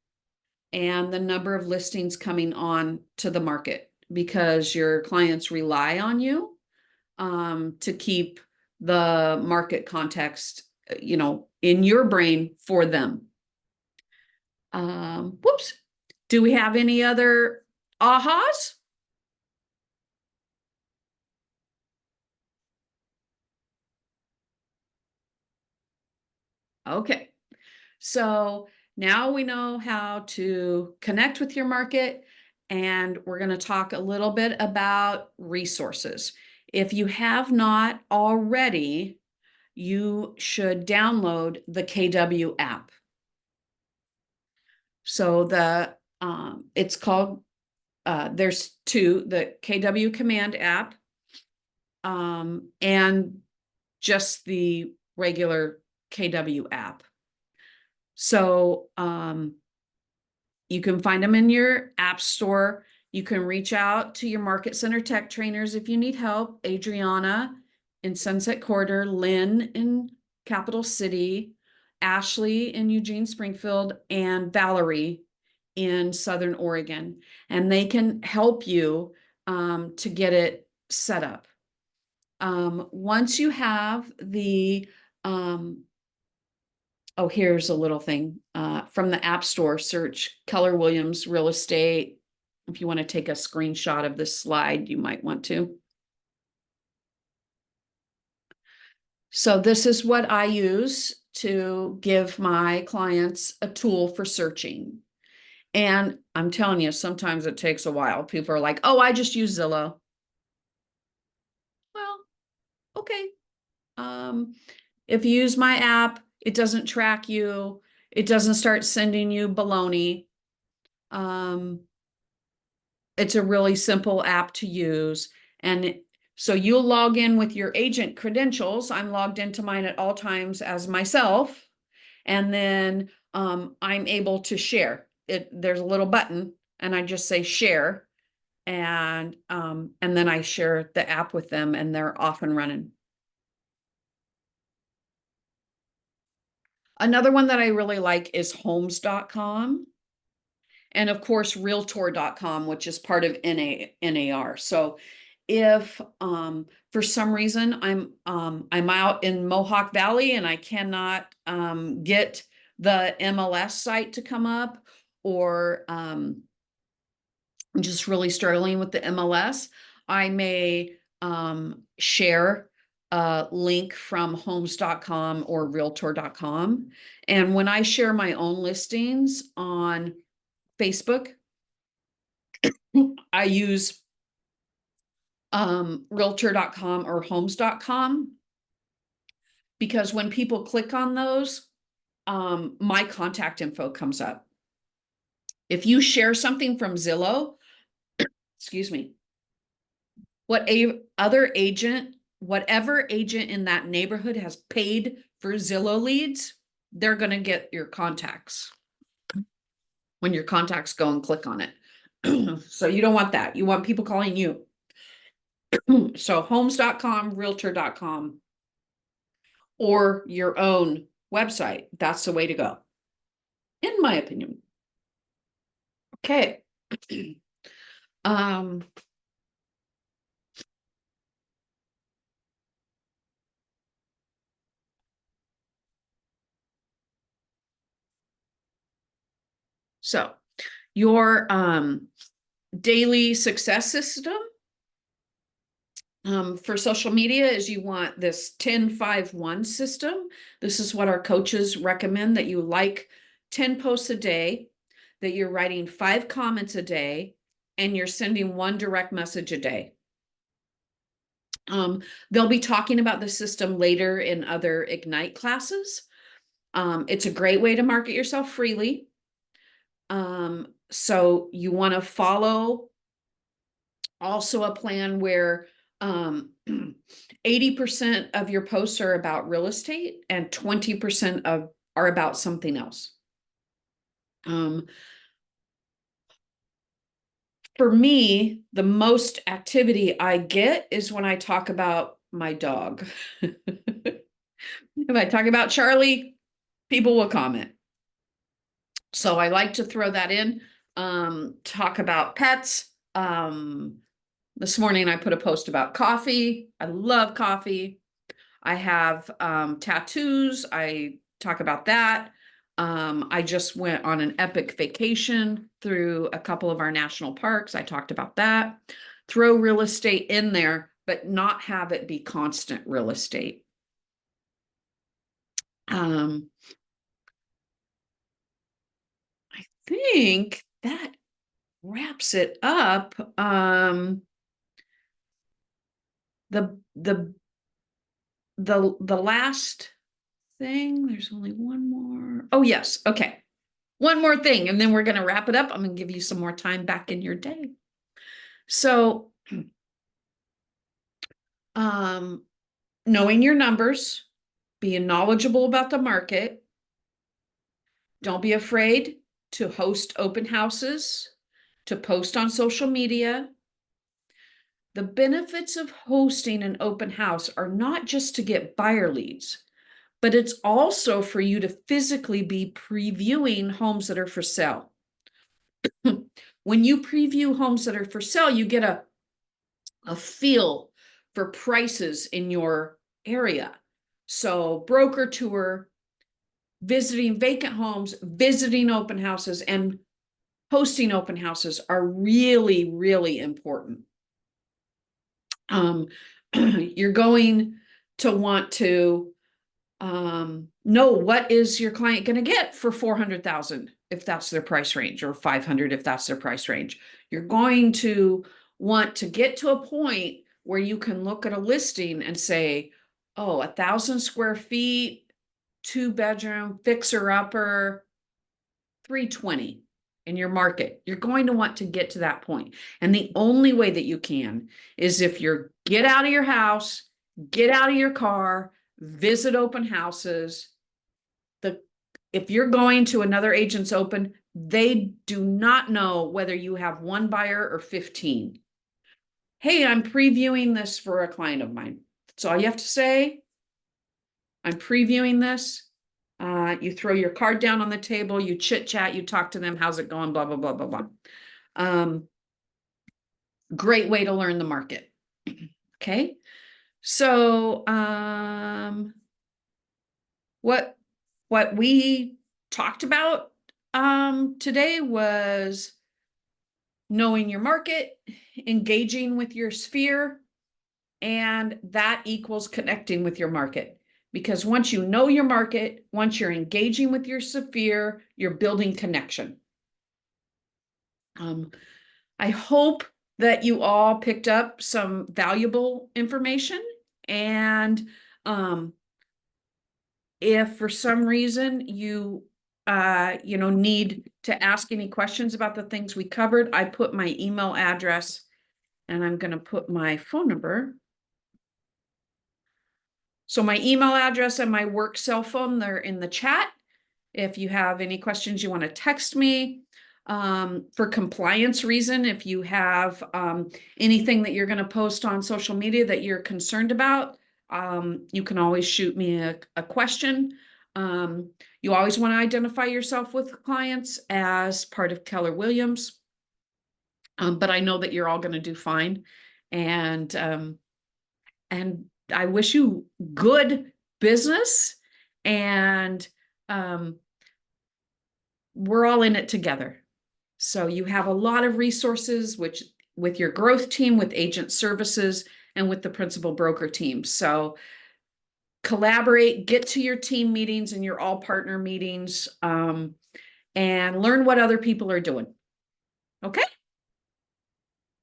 and the number of listings coming on to the market, because your clients rely on you to keep the market context, in your brain for them. Whoops. Do we have any other ahas? Okay. So now we know how to connect with your market, and we're going to talk a little bit about resources. If you have not already, you should download the KW app. So it's called, there's two, the KW Command app, and just the regular KW app. So you can find them in your app store. You can reach out to your Market Center tech trainers if you need help. Adriana in Sunset Quarter, Lynn in Capital City, Ashley in Eugene Springfield, and Valerie in Southern Oregon. And they can help you to get it set up. Once you have the here's a little thing. From the App Store, search Keller Williams Real Estate. If you want to take a screenshot of this slide, you might want to. So this is what I use to give my clients a tool for searching. And I'm telling you, sometimes it takes a while. People are like, oh, I just use Zillow. Well, okay. If you use my app, it doesn't track you. It doesn't start sending you baloney. It's a really simple app to use. And so you'll log in with your agent credentials. I'm logged into mine at all times as myself. And then I'm able to share it. There's a little button and I just say share. And then I share the app with them and they're off and running. Another one that I really like is homes.com. And of course, realtor.com, which is part of NAR. So if for some reason I'm out in Mohawk Valley and I cannot get the MLS site to come up, or I'm just really struggling with the MLS, I may share a link from homes.com or realtor.com. And when I share my own listings on Facebook, I use realtor.com or homes.com, because when people click on those, my contact info comes up. If you share something from Zillow, excuse me, whatever agent in that neighborhood has paid for Zillow leads, they're going to get your contacts when your contacts go and click on it. So you don't want that. You want people calling you. So homes.com, realtor.com, or your own website. That's the way to go, in my opinion. Okay. So your daily success system for social media is you want this 10-5-1 system. This is what our coaches recommend, that you like 10 posts a day, that you're writing 5 comments a day, and you're sending 1 direct message a day. They'll be talking about the system later in other Ignite classes. It's a great way to market yourself freely. So you want to follow also a plan where 80% of your posts are about real estate and 20% are about something else. For me, the most activity I get is when I talk about my dog. If I talk about Charlie, people will comment. So I like to throw that in, talk about pets. This morning I put a post about coffee. I love coffee. I have tattoos. I talk about that. I just went on an epic vacation through a couple of our national parks. I talked about that. Throw real estate in there, but not have it be constant real estate. I think that wraps it up. The last thing, there's only one more. Oh yes, okay. One more thing, and then we're gonna wrap it up. I'm gonna give you some more time back in your day. So, knowing your numbers, being knowledgeable about the market. Don't be afraid to host open houses, to post on social media. The benefits of hosting an open house are not just to get buyer leads, but it's also for you to physically be previewing homes that are for sale. When you preview homes that are for sale, you get a feel for prices in your area. So broker tour, visiting vacant homes, visiting open houses, and hosting open houses are really, really important. You're going to want to know what is your client going to get for 400,000 if that's their price range, or 500 if that's their price range. You're going to want to get to a point where you can look at a listing and say, oh, 1,000 square feet, 2-bedroom, fixer upper, 320 in your market. You're going to want to get to that point. And the only way that you can is if you're get out of your house, get out of your car, visit open houses. If you're going to another agent's open, they do not know whether you have 1 buyer or 15. Hey, I'm previewing this for a client of mine. That's all you have to say. I'm previewing this. You throw your card down on the table, you chit chat, you talk to them, how's it going, blah, blah, blah, blah, blah. Great way to learn the market. Okay. So, what we talked about, today was knowing your market, engaging with your sphere, and that equals connecting with your market. Because once you know your market, once you're engaging with your sphere, you're building connection. I hope that you all picked up some valuable information. And if for some reason you need to ask any questions about the things we covered, I put my email address, and I'm going to put my phone number. So my email address and my work cell phone, they're in the chat. If you have any questions, you want to text me. For compliance reason, if you have anything that you're going to post on social media that you're concerned about, you can always shoot me a question. You always want to identify yourself with clients as part of Keller Williams. But I know that you're all going to do fine. And I wish you good business, and we're all in it together. So you have a lot of resources, which with your growth team, with agent services, and with the principal broker team. So collaborate, get to your team meetings and your all partner meetings, and learn what other people are doing. Okay?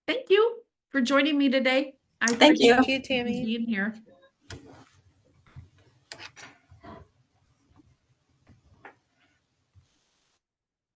Thank you for joining me today. I Thank you. appreciate Thank you, Tammy. being here.